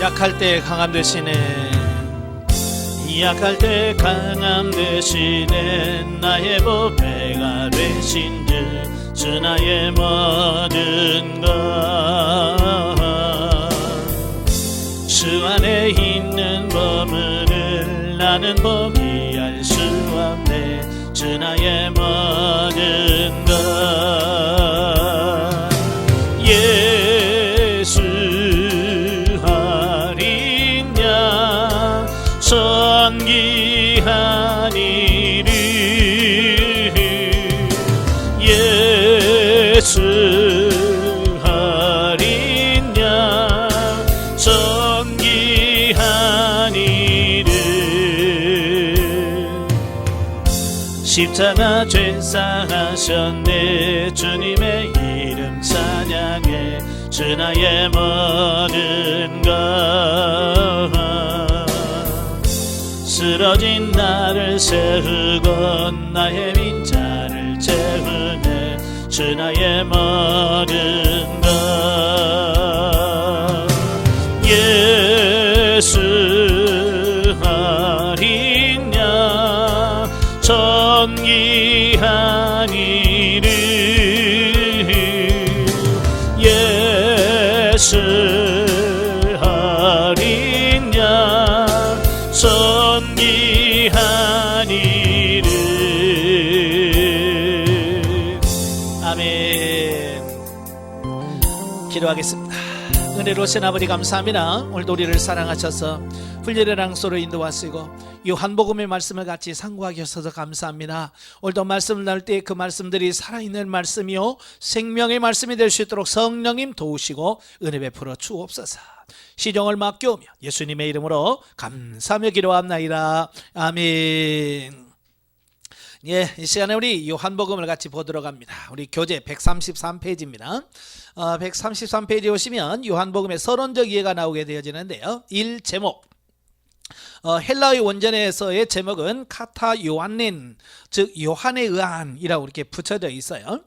약할 때 강함 되시네. 약할 때 강함 되시네. 나의 보배가 되신 주 나의 모든 것. 주 안에 있는 보물을 나는 포기할 수 없네. 주 나의 모든 것. 예수 어린 양 존귀한 이름. 예수 어린 양 존귀한 이름. 십자가 죄사하셨네. 주님의 이름 찬양해. 주 나의 모든 것. 쓰러진 나를 세우고 나의 빈자를 채우네. 주 나의 모든 것. 예수 어린 양 존귀한 이름. 예수 어린 양 존귀한 이름. 아멘. 기도하겠습니다. 은혜로우신 아버지 감사합니다. 오늘도 우리를 사랑하셔서 훈련의 랑소로 인도하시고 요한복음의 말씀을 같이 상고하게 하셔서 감사합니다. 오늘도 말씀을 나눌 때 그 말씀들이 살아있는 말씀이요 생명의 말씀이 될 수 있도록 성령님 도우시고 은혜 베풀어 주옵소서. 시정을 맡겨오며 예수님의 이름으로 감사하며 기도합나이다. 아멘. 예, 이 시간에 우리 요한복음을 같이 보도록 합니다. 우리 교재 133페이지입니다. 133페이지에 오시면 요한복음의 서론적 이해가 나오게 되어지는데요. 1 제목, 헬라의 원전에서의 제목은 카타 요한넨, 즉 요한에 의한이라고 이렇게 붙여져 있어요.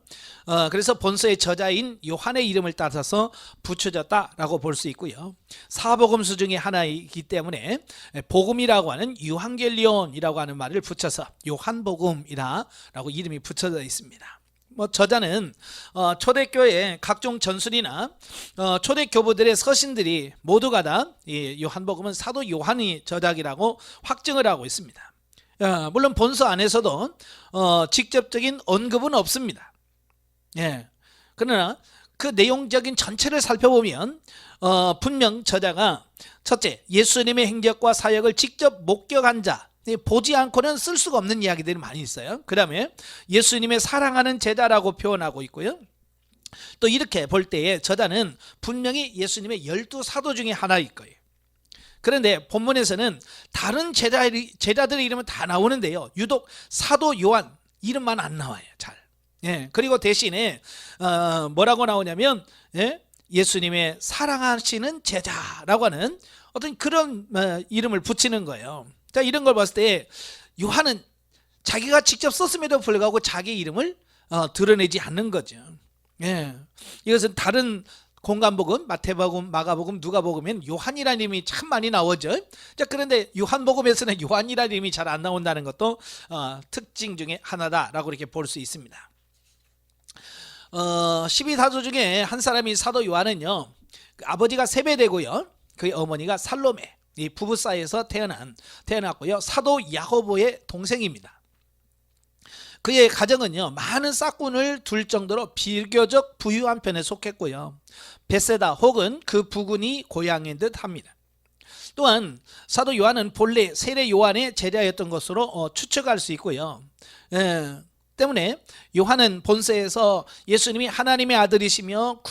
그래서 본서의 저자인 요한의 이름을 따라서 붙여졌다라고 볼 수 있고요. 사복음서 중에 하나이기 때문에 복음이라고 하는 유한겔리온이라고 하는 말을 붙여서 요한복음이라고 이름이 붙여져 있습니다. 저자는 초대교회 각종 전술이나 초대교부들의 서신들이 모두가 다 이 요한복음은 사도 요한이 저작이라고 확증을 하고 있습니다. 물론 본서 안에서도 직접적인 언급은 없습니다. 예. 그러나 그 내용적인 전체를 살펴보면 분명 저자가 첫째, 예수님의 행적과 사역을 직접 목격한 자, 보지 않고는 쓸 수가 없는 이야기들이 많이 있어요. 그 다음에 예수님의 사랑하는 제자라고 표현하고 있고요. 또 이렇게 볼 때에 저자는 분명히 예수님의 12사도 중에 하나일 거예요. 그런데 본문에서는 다른 제자들의 이름은 다 나오는데요, 유독 사도 요한 이름만 안 나와요. 잘. 예, 그리고 대신에 뭐라고 나오냐면 예수님의 사랑하시는 제자라고 하는 어떤 그런 이름을 붙이는 거예요. 자, 이런 걸 봤을 때 요한은 자기가 직접 썼음에도 불구하고 자기 이름을 드러내지 않는 거죠. 예, 이것은 다른 공간복음, 마태복음, 마가복음, 누가복음엔 요한이라는 이름이 참 많이 나오죠. 자, 그런데 요한복음에서는 요한이라는 이름이 잘 안 나온다는 것도 특징 중에 하나다라고 이렇게 볼 수 있습니다. 12사도 중에 한 사람이 사도 요한은요, 아버지가 세베대고요, 그의 어머니가 살로메, 이 부부 사이에서 태어났고요, 사도 야고보의 동생입니다. 그의 가정은요, 많은 싹군을 둘 정도로 비교적 부유한 편에 속했고요, 베세다 혹은 그 부근이 고향인 듯 합니다. 또한 사도 요한은 본래 세례 요한의 제자였던 것으로 추측할 수 있고요. 때문에 요한은 본서에서 예수님이 하나님의 아들이시며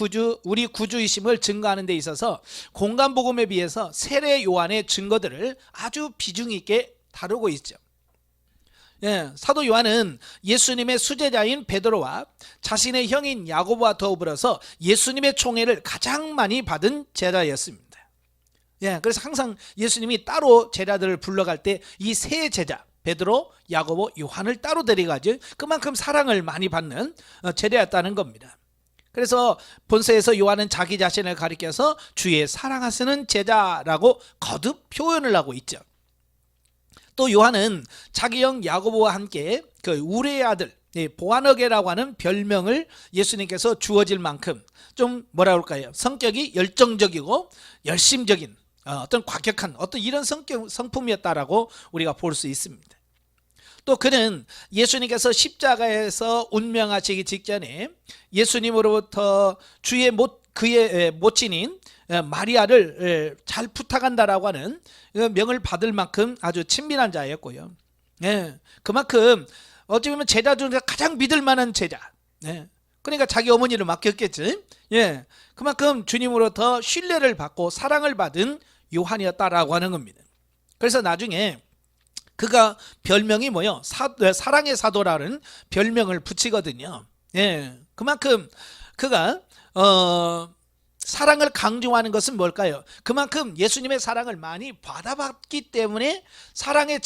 우리 구주이심을 증거하는 데 있어서 공간복음에 비해서 세례 요한의 증거들을 아주 비중 있게 다루고 있죠. 사도 요한은 예수님의 수제자인 베드로와 자신의 형인 야고보와 더불어서 예수님의 총애를 가장 많이 받은 제자였습니다. 그래서 항상 예수님이 따로 제자들을 불러갈 때 이 세 제자 베드로, 야고보, 요한을 따로 데려가죠. 그만큼 사랑을 많이 받는 제자였다는 겁니다. 그래서 본서에서 요한은 자기 자신을 가리켜서 주의 사랑하시는 제자라고 거듭 표현을 하고 있죠. 또 요한은 자기 형 야고보와 함께 그 우레의 아들 보아너게라고 하는 별명을 예수님께서 주어질 만큼 좀 뭐라 그럴까요? 성격이 열정적이고 열심적인 어떤 과격한 어떤 이런 성품이었다라고 우리가 볼 수 있습니다. 또 그는 예수님께서 십자가에서 운명하시기 직전에 예수님으로부터 그의 모친인 마리아를 잘 부탁한다라고 하는 명을 받을 만큼 아주 친밀한 자였고요. 그만큼 어찌 보면 제자 중에서 가장 믿을 만한 제자. 그러니까 자기 어머니를 맡겼겠지. 그만큼 주님으로부터 신뢰를 받고 사랑을 받은 요한이었다라고 하는 겁니다. 그래서 나중에 그가 별명이 뭐요? 사랑의 사도라는 별명을 붙이거든요. 그만큼 그가 사랑을 강조하는 것은 뭘까요? 그만큼 예수님의 사랑을 많이 받아봤기 때문에 사랑의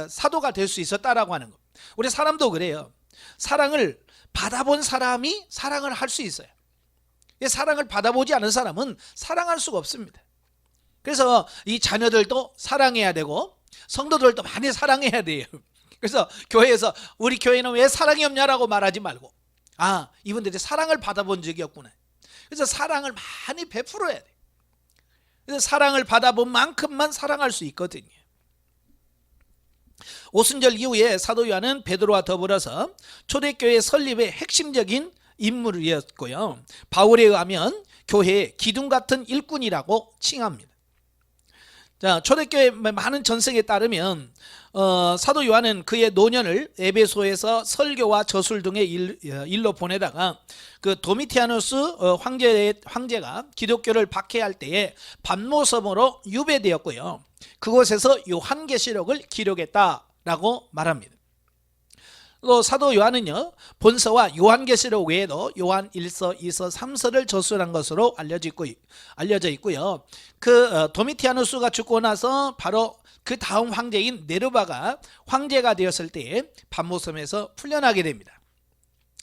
사도가 될 수 있었다라고 하는 것. 우리 사람도 그래요. 사랑을 받아본 사람이 사랑을 할 수 있어요. 사랑을 받아보지 않은 사람은 사랑할 수가 없습니다. 그래서 이 자녀들도 사랑해야 되고 성도들도 많이 사랑해야 돼요. 그래서 교회에서 우리 교회는 왜 사랑이 없냐라고 말하지 말고 이분들이 사랑을 받아본 적이 없구나. 그래서 사랑을 많이 베풀어야 돼. 그래서 사랑을 받아본 만큼만 사랑할 수 있거든요. 오순절 이후에 사도 요한은 베드로와 더불어서 초대교회 설립의 핵심적인 인물이었고요. 바울에 의하면 교회의 기둥 같은 일꾼이라고 칭합니다. 자, 초대교회 많은 전설에 따르면 사도 요한은 그의 노년을 에베소에서 설교와 저술 등의 일로 보내다가 그 도미티아누스 황제가 기독교를 박해할 때에 반모섬으로 유배되었고요. 그곳에서 요한계시록을 기록했다라고 말합니다. 또 사도 요한은요, 본서와 요한계시록 외에도 요한 1서, 2서, 3서를 저술한 것으로 알려져 있고요. 그 도미티아누스가 죽고 나서 바로 그 다음 황제인 네르바가 황제가 되었을 때에 반모섬에서 풀려나게 됩니다.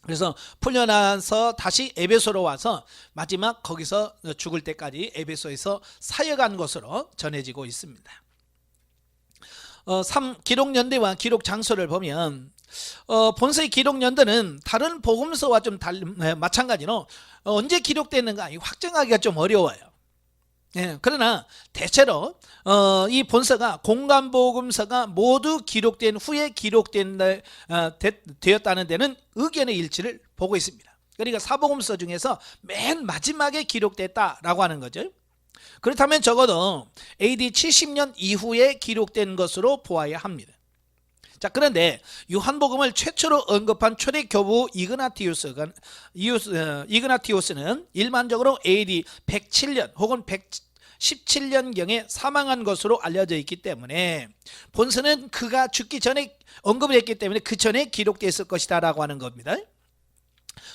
그래서 풀려나서 다시 에베소로 와서 마지막 거기서 죽을 때까지 에베소에서 사역한 것으로 전해지고 있습니다. 기록 연대와 기록 장소를 보면 본서의 기록 연대는 다른 복음서와 좀 마찬가지로 언제 기록됐는가 확정하기가 좀 어려워요. 그러나 대체로 이 본서가 공간복음서가 모두 기록된 후에 되었다는 데는 의견의 일치를 보고 있습니다. 그러니까 사복음서 중에서 맨 마지막에 기록됐다라고 하는 거죠. 그렇다면 적어도 AD 70년 이후에 기록된 것으로 보아야 합니다. 자, 그런데 요한복음을 최초로 언급한 초대교부 이그나티우스는 일반적으로 AD 107년 혹은 117년경에 사망한 것으로 알려져 있기 때문에 본서는 그가 죽기 전에 언급을 했기 때문에 그 전에 기록되었을 것이다 라고 하는 겁니다.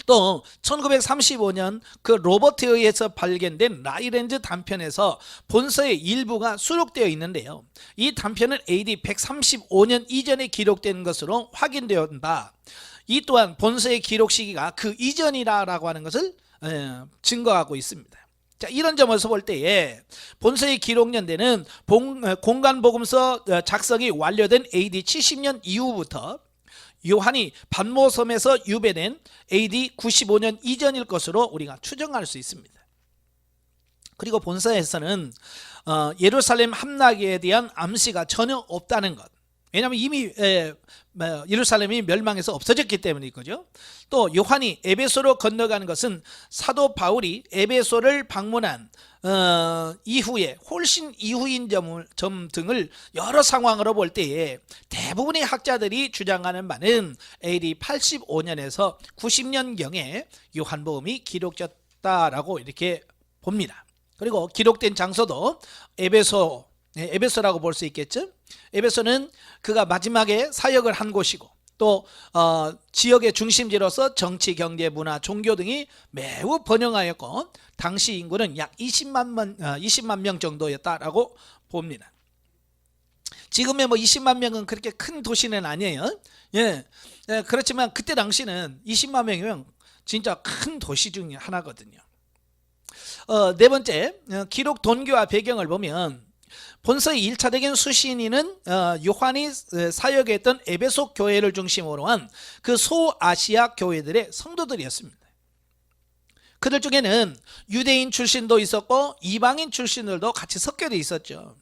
또 1935년 그 로버트에 의해서 발견된 라이렌즈 단편에서 본서의 일부가 수록되어 있는데요. 이 단편은 AD 135년 이전에 기록된 것으로 확인되었 바, 이 또한 본서의 기록 시기가 그 이전이라고 하는 것을 증거하고 있습니다. 자, 이런 점에서 볼 때에 본서의 기록 연대는 공간복음서 작성이 완료된 AD 70년 이후부터 요한이 반모섬에서 유배된 AD 95년 이전일 것으로 우리가 추정할 수 있습니다. 그리고 본서에서는 예루살렘 함락에 대한 암시가 전혀 없다는 것. 왜냐하면 이미 예루살렘이 멸망해서 없어졌기 때문이거죠. 또 요한이 에베소로 건너가는 것은 사도 바울이 에베소를 방문한 이후에 훨씬 이후인 점 등을 여러 상황으로 볼 때에 대부분의 학자들이 주장하는 바는 AD 85년에서 90년경에 요한복음이 기록됐다라고 이렇게 봅니다. 그리고 기록된 장소도 에베소라고 볼 수 있겠죠. 에베소는 그가 마지막에 사역을 한 곳이고 또 지역의 중심지로서 정치, 경제, 문화, 종교 등이 매우 번영하였고 당시 인구는 약 20만 명 정도였다라고 봅니다. 지금의 20만 명은 그렇게 큰 도시는 아니에요. 그렇지만 그때 당시는 20만 명이면 진짜 큰 도시 중에 하나거든요. 네 번째, 기록 동기와 배경을 보면 본서의 1차 대견 수신인은 요한이 사역했던 에베소 교회를 중심으로 한 그 소아시아 교회들의 성도들이었습니다. 그들 중에는 유대인 출신도 있었고 이방인 출신들도 같이 섞여져 있었죠.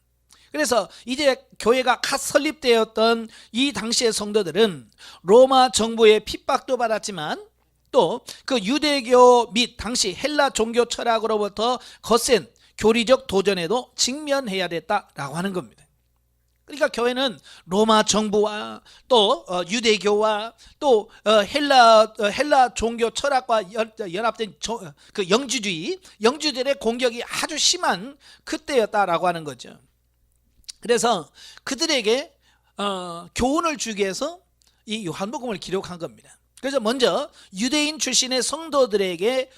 그래서 이제 교회가 갓 설립되었던 이 당시의 성도들은 로마 정부의 핍박도 받았지만 또 그 유대교 및 당시 헬라 종교 철학으로부터 거센 교리적 도전에도 직면해야 됐다라고 하는 겁니다. 그러니까 교회는 로마 정부와 또 유대교와 또 헬라 종교 철학과 연합된 그 영주들의 공격이 아주 심한 그때였다라고 하는 거죠. 그래서 그들에게 교훈을 주기 위해서 이 요한복음을 기록한 겁니다. 그래서 먼저 유대인 출신의 성도들에게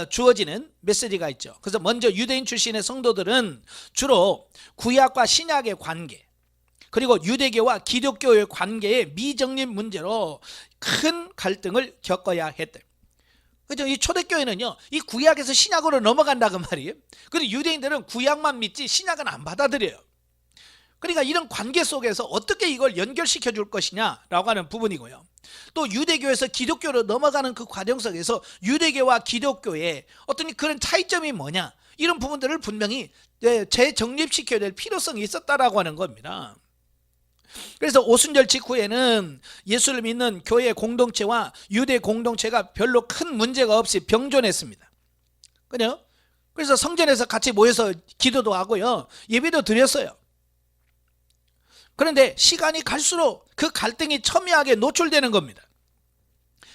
주어지는 메시지가 있죠. 그래서 먼저 유대인 출신의 성도들은 주로 구약과 신약의 관계, 그리고 유대교와 기독교의 관계의 미정립 문제로 큰 갈등을 겪어야 했대. 그죠? 이 초대교회는요, 이 구약에서 신약으로 넘어간다고 말이에요. 그리고 유대인들은 구약만 믿지 신약은 안 받아들여요. 그러니까 이런 관계 속에서 어떻게 이걸 연결시켜 줄 것이냐라고 하는 부분이고요. 또 유대교에서 기독교로 넘어가는 그 과정 속에서 유대교와 기독교의 어떤 그런 차이점이 뭐냐, 이런 부분들을 분명히 재정립시켜야 될 필요성이 있었다라고 하는 겁니다. 그래서 오순절 직후에는 예수를 믿는 교회 공동체와 유대 공동체가 별로 큰 문제가 없이 병존했습니다. 그죠? 그래서 성전에서 같이 모여서 기도도 하고요, 예배도 드렸어요. 그런데 시간이 갈수록 그 갈등이 첨예하게 노출되는 겁니다.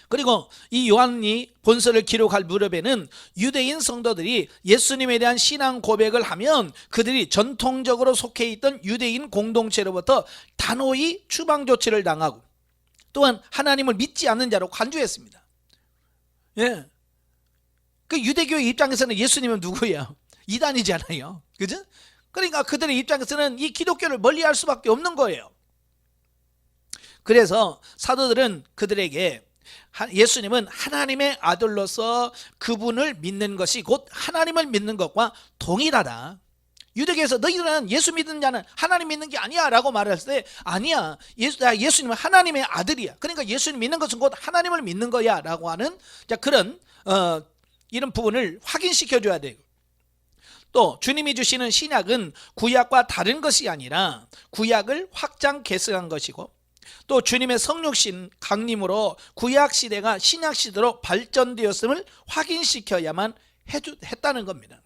그리고 이 요한이 본서를 기록할 무렵에는 유대인 성도들이 예수님에 대한 신앙 고백을 하면 그들이 전통적으로 속해 있던 유대인 공동체로부터 단호히 추방 조치를 당하고 또한 하나님을 믿지 않는 자로 간주했습니다. 예. 그 유대교의 입장에서는 예수님은 누구예요? 이단이잖아요. 그죠? 그러니까 그들의 입장에서는 이 기독교를 멀리할 수밖에 없는 거예요. 그래서 사도들은 그들에게 예수님은 하나님의 아들로서 그분을 믿는 것이 곧 하나님을 믿는 것과 동일하다. 유대교에서 너희들은 예수 믿는 자는 하나님 믿는 게 아니야 라고 말했을 때, 아니야, 예수님은 하나님의 아들이야, 그러니까 예수님 믿는 것은 곧 하나님을 믿는 거야 라고 하는 그런 이런 부분을 확인시켜 줘야 돼요. 또 주님이 주시는 신약은 구약과 다른 것이 아니라 구약을 확장 계승한 것이고, 또 주님의 성육신 강림으로 구약 시대가 신약 시대로 발전되었음을 확인시켜야만 했다는 겁니다.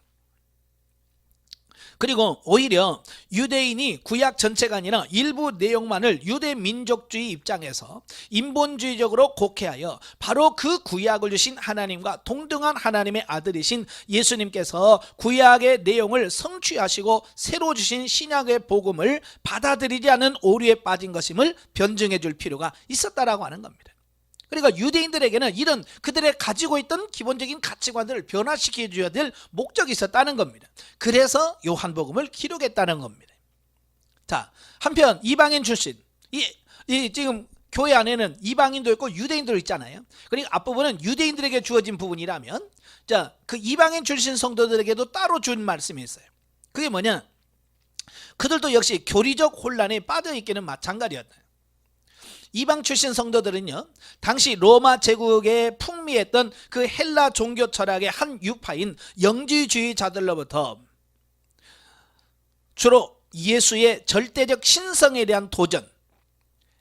그리고 오히려 유대인이 구약 전체가 아니라 일부 내용만을 유대 민족주의 입장에서 인본주의적으로 곡해하여 바로 그 구약을 주신 하나님과 동등한 하나님의 아들이신 예수님께서 구약의 내용을 성취하시고 새로 주신 신약의 복음을 받아들이지 않은 오류에 빠진 것임을 변증해 줄 필요가 있었다라고 하는 겁니다. 그러니까 유대인들에게는 이런 그들의 가지고 있던 기본적인 가치관들을 변화시켜 줘야 될 목적이 있었다는 겁니다. 그래서 요한복음을 기록했다는 겁니다. 자, 한편 이방인 출신, 지금 교회 안에는 이방인도 있고 유대인도 있잖아요. 그러니까 앞부분은 유대인들에게 주어진 부분이라면, 자, 그 이방인 출신 성도들에게도 따로 준 말씀이 있어요. 그게 뭐냐? 그들도 역시 교리적 혼란에 빠져 있기는 마찬가지였다. 이방 출신 성도들은요, 당시 로마 제국에 풍미했던 그 헬라 종교 철학의 한 유파인 영지주의자들로부터 주로 예수의 절대적 신성에 대한 도전,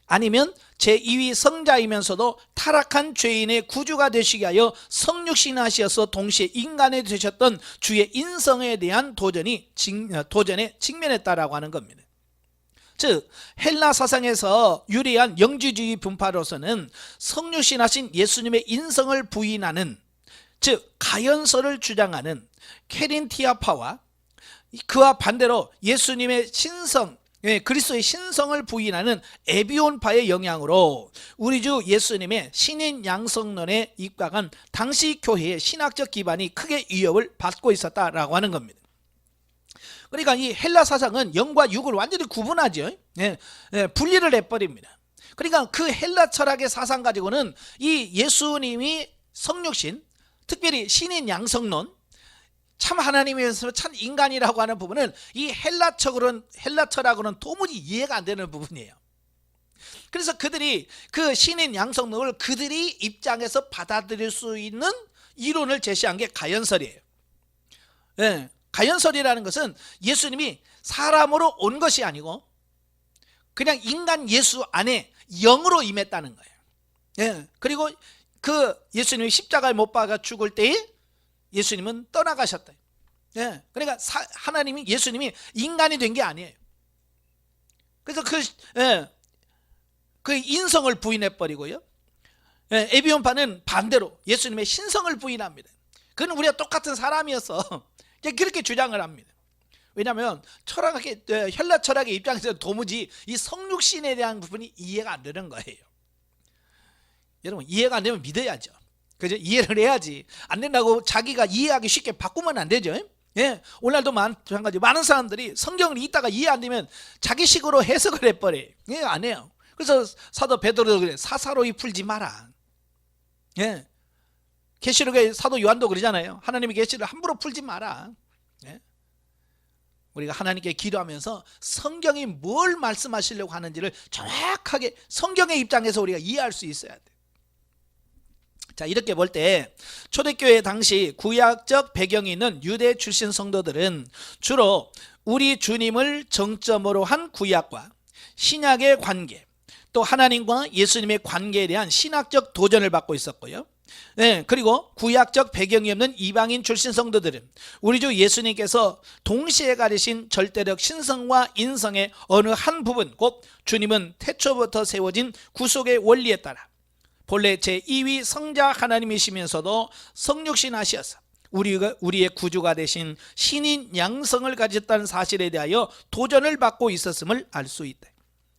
아니면 제2위 성자이면서도 타락한 죄인의 구주가 되시게 하여 성육신하시어서 동시에 인간이 되셨던 주의 인성에 대한 도전에 직면했다라고 하는 겁니다. 즉 헬라 사상에서 유래한 영지주의 분파로서는 성육신하신 예수님의 인성을 부인하는, 즉 가연설을 주장하는 케린티아파와 그와 반대로 예수님의 신성, 그리스도의 신성을 부인하는 에비온파의 영향으로 우리 주 예수님의 신인 양성론에 입각한 당시 교회의 신학적 기반이 크게 위협을 받고 있었다라고 하는 겁니다. 그러니까 이 헬라 사상은 영과 육을 완전히 구분하죠. 분리를 해버립니다. 그러니까 그 헬라 철학의 사상 가지고는 이 예수님이 성육신, 특별히 신인 양성론, 참 하나님에서 참 인간이라고 하는 부분은 이 헬라철하고는 도무지 이해가 안 되는 부분이에요. 그래서 그들이 그 신인 양성론을 그들이 입장에서 받아들일 수 있는 이론을 제시한 게 가연설이에요. 예, 가연설이라는 것은 예수님이 사람으로 온 것이 아니고 그냥 인간 예수 안에 영으로 임했다는 거예요. 예, 그리고 그 예수님이 십자가에 못 박아 죽을 때에 예수님은 떠나가셨다. 예, 그러니까 예수님이 인간이 된 게 아니에요. 그래서 그 인성을 부인해 버리고요. 예, 에비온파는 반대로 예수님의 신성을 부인합니다. 그는 우리가 똑같은 사람이어서 그렇게 주장을 합니다. 왜냐하면 헬라 철학의 입장에서 도무지 이 성육신에 대한 부분이 이해가 안 되는 거예요. 여러분, 이해가 안 되면 믿어야죠. 그죠? 이해를 해야지. 안 된다고 자기가 이해하기 쉽게 바꾸면 안 되죠. 예, 오늘날도 마찬가지. 많은 사람들이 성경을 읽다가 이해 안 되면 자기식으로 해석을 해버려요. 예, 안 해요. 그래서 사도 베드로도 그래. 사사로이 풀지 마라. 예, 계시록의 사도 요한도 그러잖아요. 하나님의 계시를 함부로 풀지 마라. 예? 우리가 하나님께 기도하면서 성경이 뭘 말씀하시려고 하는지를 정확하게 성경의 입장에서 우리가 이해할 수 있어야 돼. 자, 이렇게 볼 때 초대교회 당시 구약적 배경이 있는 유대 출신 성도들은 주로 우리 주님을 정점으로 한 구약과 신약의 관계, 또 하나님과 예수님의 관계에 대한 신학적 도전을 받고 있었고요. 네, 그리고 구약적 배경이 없는 이방인 출신 성도들은 우리 주 예수님께서 동시에 가리신 절대적 신성과 인성의 어느 한 부분, 곧 주님은 태초부터 세워진 구속의 원리에 따라 본래 제2위 성자 하나님이시면서도 성육신 하셔서 우리의 구주가 되신 신인 양성을 가졌다는 사실에 대하여 도전을 받고 있었음을 알 수 있다.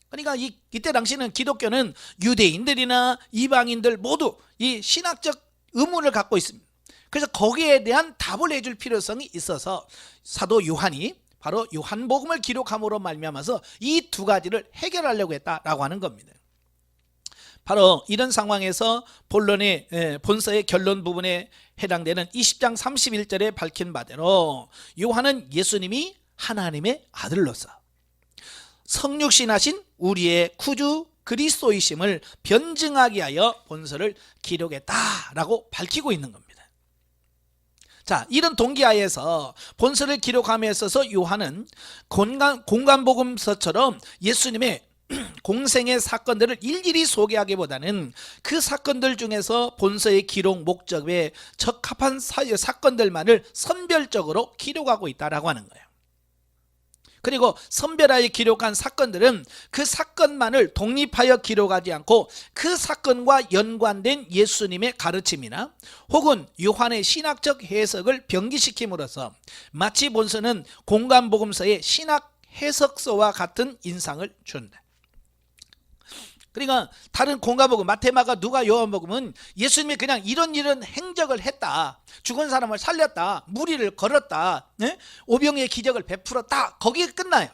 그러니까 이때 당시는 기독교는 유대인들이나 이방인들 모두 이 신학적 의문을 갖고 있습니다. 그래서 거기에 대한 답을 해줄 필요성이 있어서 사도 요한이 바로 요한복음을 기록함으로 말미암아서 이 두 가지를 해결하려고 했다라고 하는 겁니다. 바로 이런 상황에서 본서의 결론 부분에 해당되는 20장 31절에 밝힌 바대로 요한은 예수님이 하나님의 아들로서 성육신하신 우리의 구주 그리스도이심을 변증하기 위하여 본서를 기록했다라고 밝히고 있는 겁니다. 자, 이런 동기하에서 본서를 감에 있어서 요한은 공간복음서처럼 예수님의 공생의 사건들을 일일이 소개하기보다는 그 사건들 중에서 본서의 기록 목적에 적합한 사건들만을 선별적으로 기록하고 있다라고 하는 거예요. 그리고 선별하여 기록한 사건들은 그 사건만을 독립하여 기록하지 않고 그 사건과 연관된 예수님의 가르침이나 혹은 요한의 신학적 해석을 병기시킴으로써 마치 본서는 공간복음서의 신학 해석서와 같은 인상을 준다. 그러니까 다른 공간복음 마태, 마가, 누가, 요한복음은 예수님이 그냥 이런 행적을 했다, 죽은 사람을 살렸다, 무리를 걸었다, 오병이의 기적을 베풀었다, 거기에 끝나요.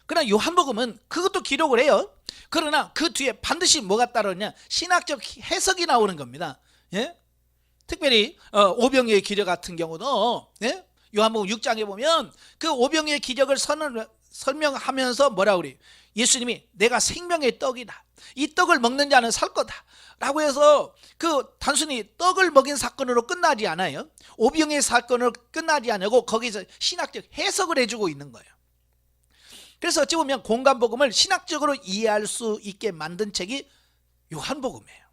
그러나 요한복음은 그것도 기록을 해요. 그러나 그 뒤에 반드시 뭐가 따르냐, 신학적 해석이 나오는 겁니다. 특별히 오병이의 기적 같은 경우도 요한복음 6장에 보면 그 오병이의 기적을 설명하면서 뭐라 그래요? 예수님이 내가 생명의 떡이다, 이 떡을 먹는 자는 살 거다 라고 해서 그 단순히 떡을 먹인 사건으로 끝나지 않아요. 오병의 사건으로 끝나지 않고 거기서 신학적 해석을 해주고 있는 거예요. 그래서 어찌 보면 공간복음을 신학적으로 이해할 수 있게 만든 책이 요한복음이에요.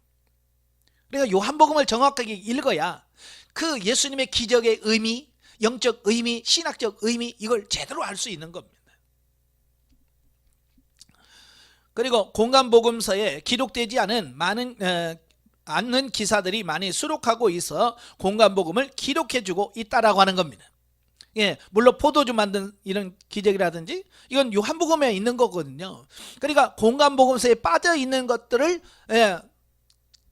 그러니까 요한복음을 정확하게 읽어야 그 예수님의 기적의 의미, 영적 의미, 신학적 의미, 이걸 제대로 알 수 있는 겁니다. 그리고 공간복음서에 기록되지 않은 않는 기사들이 많이 수록하고 있어 공간복음을 기록해주고 있다라고 하는 겁니다. 물론 포도주 만든 이런 기적이라든지 이건 요한복음에 있는 거거든요. 그러니까 공간복음서에 빠져 있는 것들을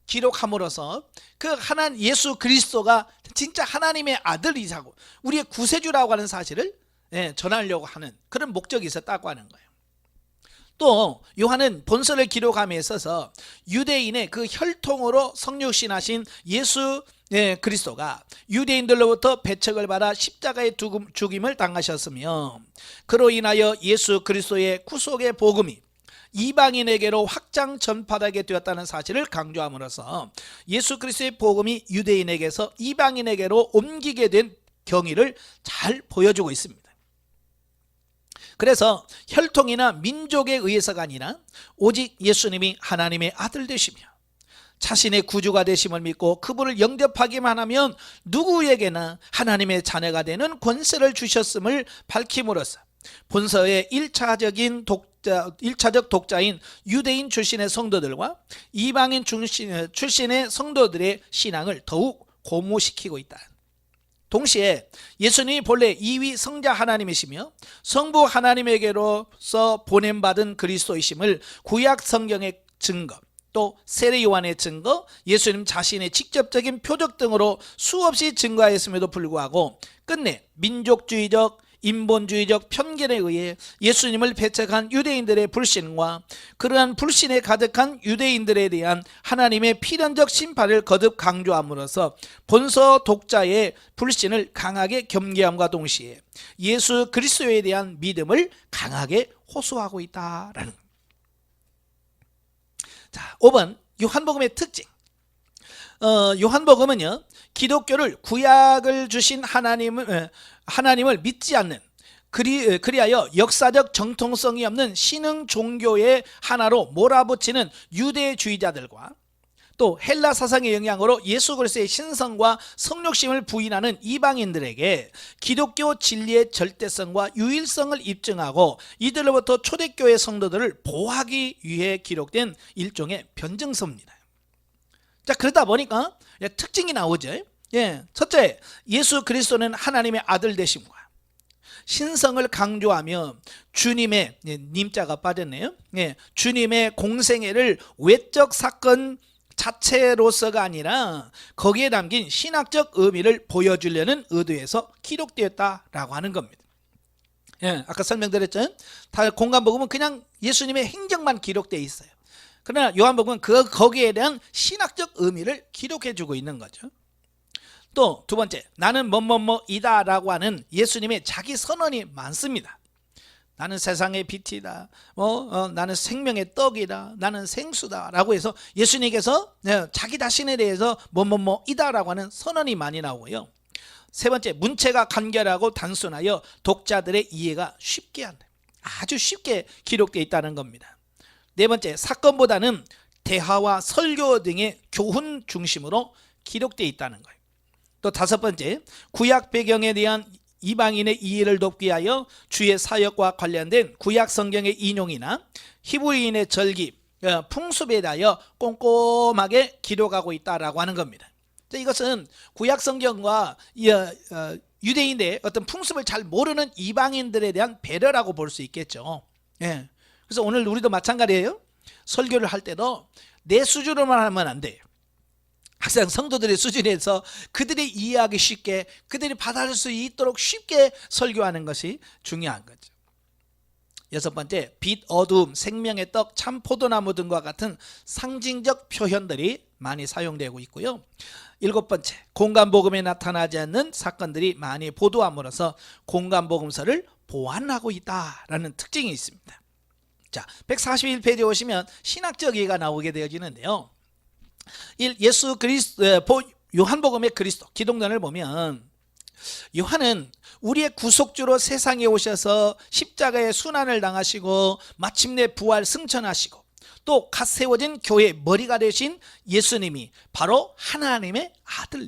기록함으로써 그 예수 그리스도가 진짜 하나님의 아들이자고 우리의 구세주라고 하는 사실을 전하려고 하는 그런 목적이 있었다고 하는 거예요. 또 요한은 본서를 기록함에 있어서 유대인의 그 혈통으로 성육신하신 예수 그리스도가 유대인들로부터 배척을 받아 십자가의 죽임을 당하셨으며, 그로 인하여 예수 그리스도의 구속의 복음이 이방인에게로 확장 전파되게 되었다는 사실을 강조함으로써 예수 그리스도의 복음이 유대인에게서 이방인에게로 옮기게 된 경위를 잘 보여주고 있습니다. 그래서 혈통이나 민족에 의해서가 아니라 오직 예수님이 하나님의 아들 되시며 자신의 구주가 되심을 믿고 그분을 영접하기만 하면 누구에게나 하나님의 자녀가 되는 권세를 주셨음을 밝힘으로써 본서의 1차적 독자인 유대인 출신의 성도들과 이방인 출신의 성도들의 신앙을 더욱 고무시키고 있다. 동시에 예수님이 본래 이위 성자 하나님이시며 성부 하나님에게로서 보냄받은 그리스도이심을 구약 성경의 증거, 또 세례 요한의 증거, 예수님 자신의 직접적인 표적 등으로 수없이 증거하였음에도 불구하고 끝내 민족주의적, 인본주의적 편견에 의해 예수님을 배척한 유대인들의 불신과 그러한 불신에 가득한 유대인들에 대한 하나님의 필연적 심판을 거듭 강조함으로써 본서 독자의 불신을 강하게 겸기함과 동시에 예수 그리스도에 대한 믿음을 강하게 호소하고 있다라는. 자, 5번 요한복음의 특징. 요한복음은요, 기독교를 구약을 주신 하나님을 믿지 않는, 그리하여 역사적 정통성이 없는 신흥 종교의 하나로 몰아붙이는 유대주의자들과 또 헬라 사상의 영향으로 예수 그리스도의 신성과 성육심을 부인하는 이방인들에게 기독교 진리의 절대성과 유일성을 입증하고 이들로부터 초대교회 성도들을 보호하기 위해 기록된 일종의 변증서입니다. 자, 그러다 보니까 특징이 나오죠. 첫째, 예수 그리스도는 하나님의 아들 되심과 신성을 강조하며 주님의, 님자가 빠졌네요. 주님의 공생애를 외적 사건 자체로서가 아니라 거기에 담긴 신학적 의미를 보여주려는 의도에서 기록되었다라고 하는 겁니다. 아까 설명드렸죠. 다 공간복음은 그냥 예수님의 행적만 기록되어 있어요. 그러나 요한복음은 거기에 대한 신학적 의미를 기록해주고 있는 거죠. 또 두 번째, 나는 뭐뭐뭐이다 라고 하는 예수님의 자기 선언이 많습니다. 나는 세상의 빛이다, 나는 생명의 떡이다, 나는 생수다 라고 해서 예수님께서 자기 자신에 대해서 뭐뭐뭐이다 라고 하는 선언이 많이 나오고요. 세 번째, 문체가 간결하고 단순하여 독자들의 이해가 쉽게 한다. 아주 쉽게 기록되어 있다는 겁니다. 네 번째, 사건보다는 대화와 설교 등의 교훈 중심으로 기록되어 있다는 거예요. 또 다섯 번째, 구약 배경에 대한 이방인의 이해를 돕기 위하여 주의 사역과 관련된 구약 성경의 인용이나 히브리인의 절기, 풍습에 대하여 꼼꼼하게 기록하고 있다라고 하는 겁니다. 이것은 구약 성경과 유대인의 어떤 풍습을 잘 모르는 이방인들에 대한 배려라고 볼 수 있겠죠. 그래서 오늘 우리도 마찬가지예요. 설교를 할 때도 내 수준으로만 하면 안 돼요. 항상 성도들의 수준에서 그들이 이해하기 쉽게, 그들이 받아들일 수 있도록 쉽게 설교하는 것이 중요한 거죠. 여섯 번째, 빛, 어두움, 생명의 떡, 참 포도나무 등과 같은 상징적 표현들이 많이 사용되고 있고요. 일곱 번째, 공간복음에 나타나지 않는 사건들이 많이 보도함으로써 공간복음서를 보완하고 있다라는 특징이 있습니다. 자, 141페이지에 오시면 신학적 이해가 나오게 되어지는데요. 예수 그리스도, 요한복음의 그리스도, 기독론을 보면 요한은 우리의 구속주로 세상에 오셔서 십자가의 순환을 당하시고 마침내 부활 승천하시고 또 갓 세워진 교회의 머리가 되신 예수님이 바로 하나님의 아들,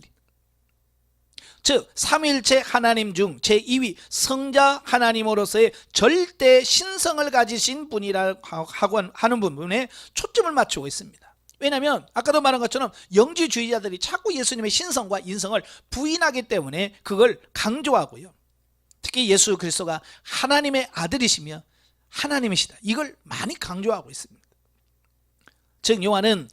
즉 삼위일체 하나님 중 제2위 성자 하나님으로서의 절대 신성을 가지신 분이라고 하는 부분에 초점을 맞추고 있습니다. 왜냐하면 아까도 말한 것처럼 영지주의자들이 자꾸 예수님의 신성과 인성을 부인하기 때문에 그걸 강조하고요. 특히 예수 그리스도가 하나님의 아들이시며 하나님이시다, 이걸 많이 강조하고 있습니다. 즉 요한은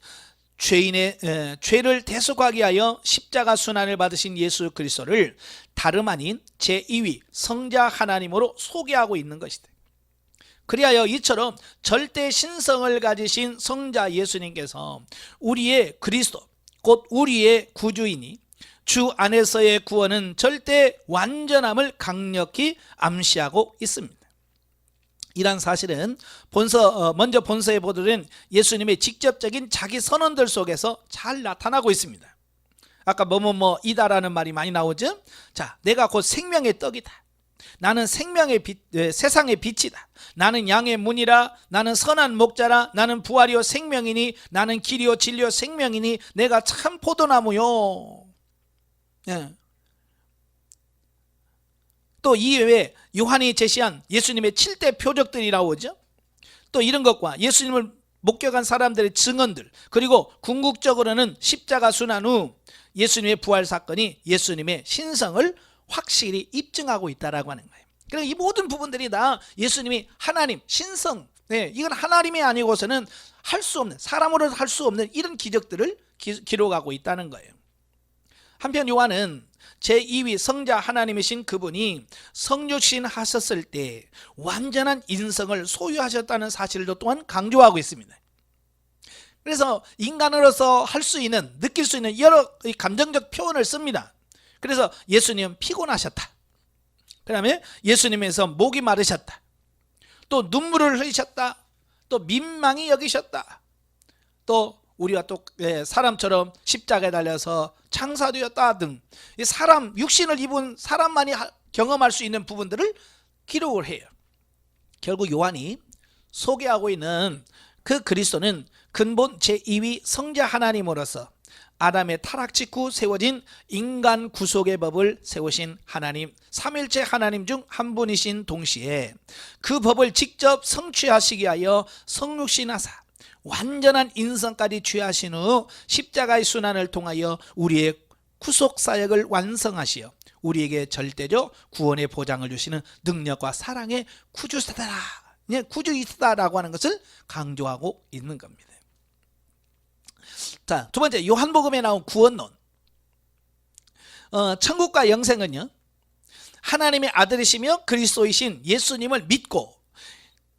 죄를 대속하기 위하여 십자가 순환을 받으신 예수 그리스도를 다름 아닌 제2위 성자 하나님으로 소개하고 있는 것이다. 그리하여 이처럼 절대 신성을 가지신 성자 예수님께서 우리의 그리스도 곧 우리의 구주이니 주 안에서의 구원은 절대 완전함을 강력히 암시하고 있습니다. 이러한 사실은 먼저 본서에 보도된 예수님의 직접적인 자기 선언들 속에서 잘 나타나고 있습니다. 아까 이다라는 말이 많이 나오죠. 자, 내가 곧 생명의 떡이다. 나는 생명의 빛, 세상의 빛이다. 나는 양의 문이라. 나는 선한 목자라. 나는 부활이요 생명이니. 나는 길이요 진리요 생명이니. 내가 참 포도나무요. 예. 또 이외에 요한이 제시한 예수님의 7대 표적들이 나오죠. 또 이런 것과 예수님을 목격한 사람들의 증언들, 그리고 궁극적으로는 십자가 순환 후 예수님의 부활 사건이 예수님의 신성을 확실히 입증하고 있다라고 하는 거예요. 그러니까 이 모든 부분들이 다 예수님이 하나님, 신성, 이건 하나님이 아니고서는 할 수 없는, 사람으로 할 수 없는 이런 기적들을 기록하고 있다는 거예요. 한편 요한은 제2위 성자 하나님이신 그분이 성육신 하셨을 때 완전한 인성을 소유하셨다는 사실도 또한 강조하고 있습니다. 그래서 인간으로서 할 수 있는, 느낄 수 있는 여러 감정적 표현을 씁니다. 그래서 예수님은 피곤하셨다. 그 다음에 예수님에서 목이 마르셨다. 또 눈물을 흘리셨다. 또 민망히 여기셨다. 또 우리와 또 사람처럼 십자가에 달려서 창사되었다 등 사람, 육신을 입은 사람만이 경험할 수 있는 부분들을 기록을 해요. 결국 요한이 소개하고 있는 그 그리스도는 근본 제2위 성자 하나님으로서 아담의 타락 직후 세워진 인간 구속의 법을 세우신 하나님, 삼일체 하나님 중 한 분이신 동시에 그 법을 직접 성취하시기 위하여 성육신하사 완전한 인성까지 취하신 후 십자가의 순환을 통하여 우리의 구속 사역을 완성하시어 우리에게 절대적 구원의 보장을 주시는 능력과 사랑의 구주시다라, 구주이시다라고 하는 것을 강조하고 있는 겁니다. 자, 두 번째, 요한복음에 나온 구원론. 천국과 영생은요, 하나님의 아들이시며 그리스도이신 예수님을 믿고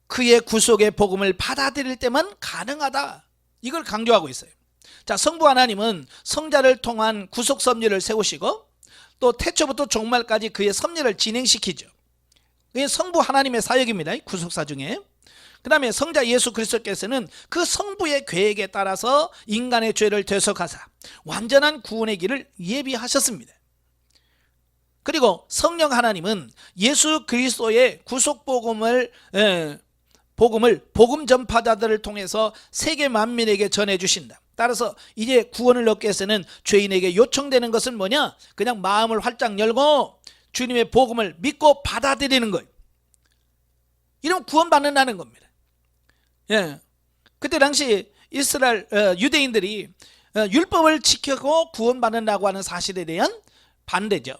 그의 구속의 복음을 받아들일 때만 가능하다, 이걸 강조하고 있어요. 자, 성부 하나님은 성자를 통한 구속 섭리를 세우시고 또 태초부터 종말까지 그의 섭리를 진행시키죠. 그게 성부 하나님의 사역입니다, 구속사 중에. 그 다음에 성자 예수 그리스도께서는 그 성부의 계획에 따라서 인간의 죄를 되속하사 완전한 구원의 길을 예비하셨습니다. 그리고 성령 하나님은 예수 그리스도의 구속 복음을 복음 전파자들을 통해서 세계 만민에게 전해주신다. 따라서 이제 구원을 얻기 위해서는 죄인에게 요청되는 것은 뭐냐? 그냥 마음을 활짝 열고 주님의 복음을 믿고 받아들이는 거예요. 이러면 구원받는다는 겁니다. 그때 당시 이스라엘 유대인들이 율법을 지키고 구원받는다고 하는 사실에 대한 반대죠.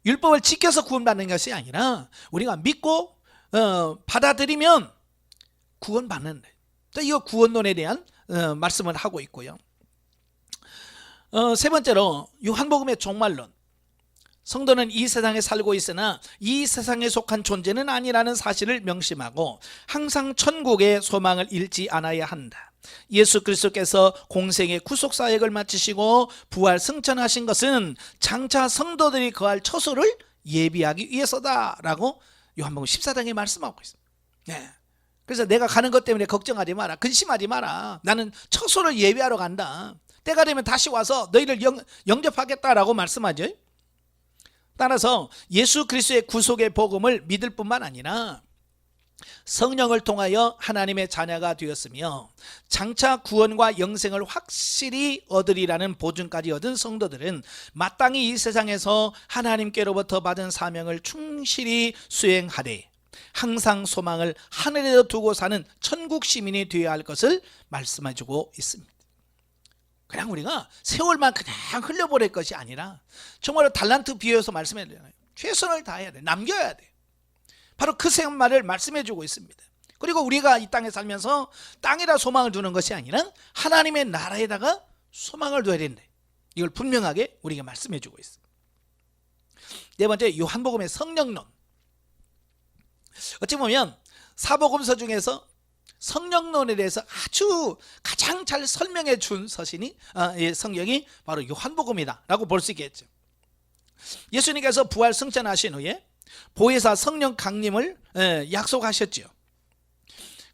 율법을 지켜서 구원받는 것이 아니라 우리가 믿고 받아들이면 구원받는다. 이거 구원론에 대한 말씀을 하고 있고요. 세 번째로 요한복음의 종말론. 성도는 이 세상에 살고 있으나 이 세상에 속한 존재는 아니라는 사실을 명심하고 항상 천국의 소망을 잃지 않아야 한다. 예수 그리스도께서 공생의 구속사역을 마치시고 부활 승천하신 것은 장차 성도들이 거할 처소를 예비하기 위해서다 라고 요한복음 14장에 말씀하고 있습니다. 그래서 내가 가는 것 때문에 걱정하지 마라, 근심하지 마라. 나는 처소를 예비하러 간다. 때가 되면 다시 와서 너희를 영접하겠다라고 말씀하죠. 따라서 예수 그리스도의 구속의 복음을 믿을 뿐만 아니라 성령을 통하여 하나님의 자녀가 되었으며 장차 구원과 영생을 확실히 얻으리라는 보증까지 얻은 성도들은 마땅히 이 세상에서 하나님께로부터 받은 사명을 충실히 수행하되 항상 소망을 하늘에 두고 사는 천국 시민이 되어야 할 것을 말씀해주고 있습니다. 그냥 우리가 세월만 그냥 흘려보낼 것이 아니라 정말로 달란트 비유해서 말씀해야 되잖아요. 최선을 다해야 돼, 남겨야 돼. 바로 그 말을 말씀해주고 있습니다. 그리고 우리가 이 땅에 살면서 땅에다 소망을 두는 것이 아니라 하나님의 나라에다가 소망을 둬야 된다. 이걸 분명하게 우리가 말씀해주고 있습니다. 네 번째, 요한복음의 성령론. 어찌 보면 사복음서 중에서 성령론에 대해서 아주 가장 잘 설명해 준 서신이 성경이 바로 요한복음이다라고 볼 수 있겠죠. 예수님께서 부활 승천하신 후에 보혜사 성령 강림을 약속하셨죠.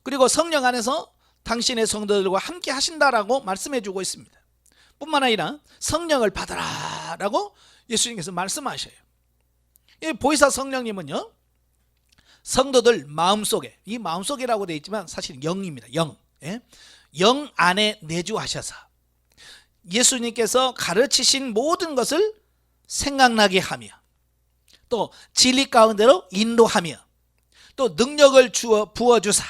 그리고 성령 안에서 당신의 성도들과 함께 하신다라고 말씀해 주고 있습니다. 뿐만 아니라 성령을 받아라라고 예수님께서 말씀하셔요. 이 보혜사 성령님은요, 성도들 마음속에, 이 마음속이라고 되어 있지만 사실 영입니다. 영. 영 안에 내주하셔서 예수님께서 가르치신 모든 것을 생각나게 하며 또 진리 가운데로 인도하며 또 능력을 부어주사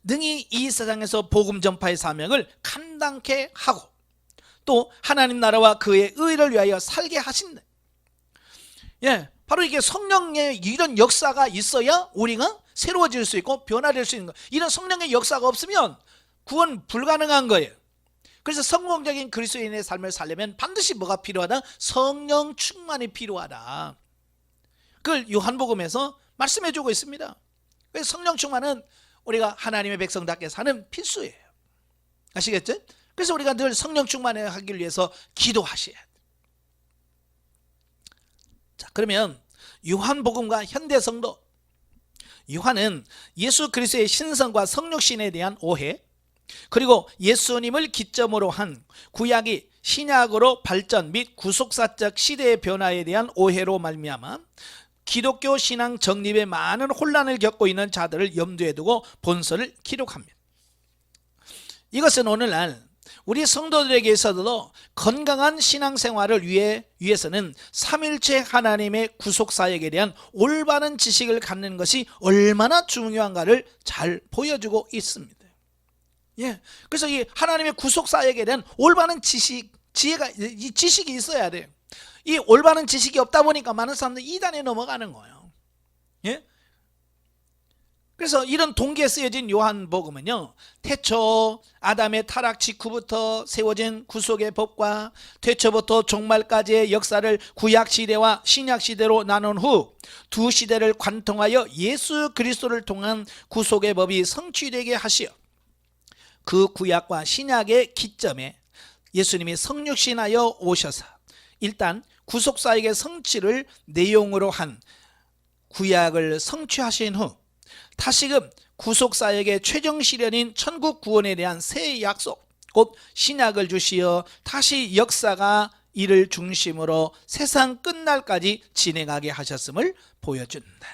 능히 이 세상에서 복음 전파의 사명을 감당케 하고 또 하나님 나라와 그의 의를 위하여 살게 하신다. 바로 이게 성령의 이런 역사가 있어야 우리가 새로워질 수 있고 변화될 수 있는 거예요. 이런 성령의 역사가 없으면 구원 불가능한 거예요. 그래서 성공적인 그리스도인의 삶을 살려면 반드시 뭐가 필요하다? 성령 충만이 필요하다. 그걸 요한복음에서 말씀해 주고 있습니다. 그래서 성령 충만은 우리가 하나님의 백성답게 사는 필수예요. 아시겠죠? 그래서 우리가 늘 성령 충만하기 위해서 기도하셔야 돼요. 자, 그러면 요한복음과 현대성도, 요한은 예수 그리스도의 신성과 성육신에 대한 오해, 그리고 예수님을 기점으로 한 구약이 신약으로 발전 및 구속사적 시대의 변화에 대한 오해로 말미암아 기독교 신앙 정립에 많은 혼란을 겪고 있는 자들을 염두에 두고 본서를 기록합니다. 이것은 오늘날 우리 성도들에게 있어도 건강한 신앙생활을 위해서는 삼일체 하나님의 구속사역에 대한 올바른 지식을 갖는 것이 얼마나 중요한가를 잘 보여주고 있습니다. 그래서 이 하나님의 구속사역에 대한 올바른 지혜가, 이 지식이 있어야 돼요. 이 올바른 지식이 없다 보니까 많은 사람들이 이단에 넘어가는 거예요. 그래서 이런 동기에 쓰여진 요한복음은요, 태초 아담의 타락 직후부터 세워진 구속의 법과 태초부터 종말까지의 역사를 구약시대와 신약시대로 나눈 후 두 시대를 관통하여 예수 그리스도를 통한 구속의 법이 성취되게 하시어 그 구약과 신약의 기점에 예수님이 성육신하여 오셔서 일단 구속사역의 성취를 내용으로 한 구약을 성취하신 후 다시금 구속사역의 최종 시련인 천국 구원에 대한 새 약속, 곧 신약을 주시어 다시 역사가 이를 중심으로 세상 끝날까지 진행하게 하셨음을 보여준다.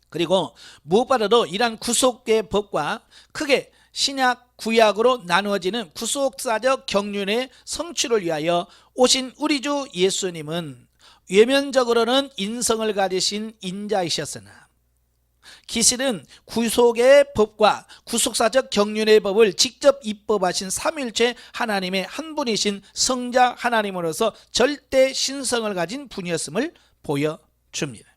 그리고 무엇보다도 이러한 구속의 법과 크게 신약, 구약으로 나누어지는 구속사적 경륜의 성취를 위하여 오신 우리 주 예수님은 외면적으로는 인성을 가지신 인자이셨으나 기실은 구속의 법과 구속사적 경륜의 법을 직접 입법하신 삼일체 하나님의 한 분이신 성자 하나님으로서 절대 신성을 가진 분이었음을 보여줍니다.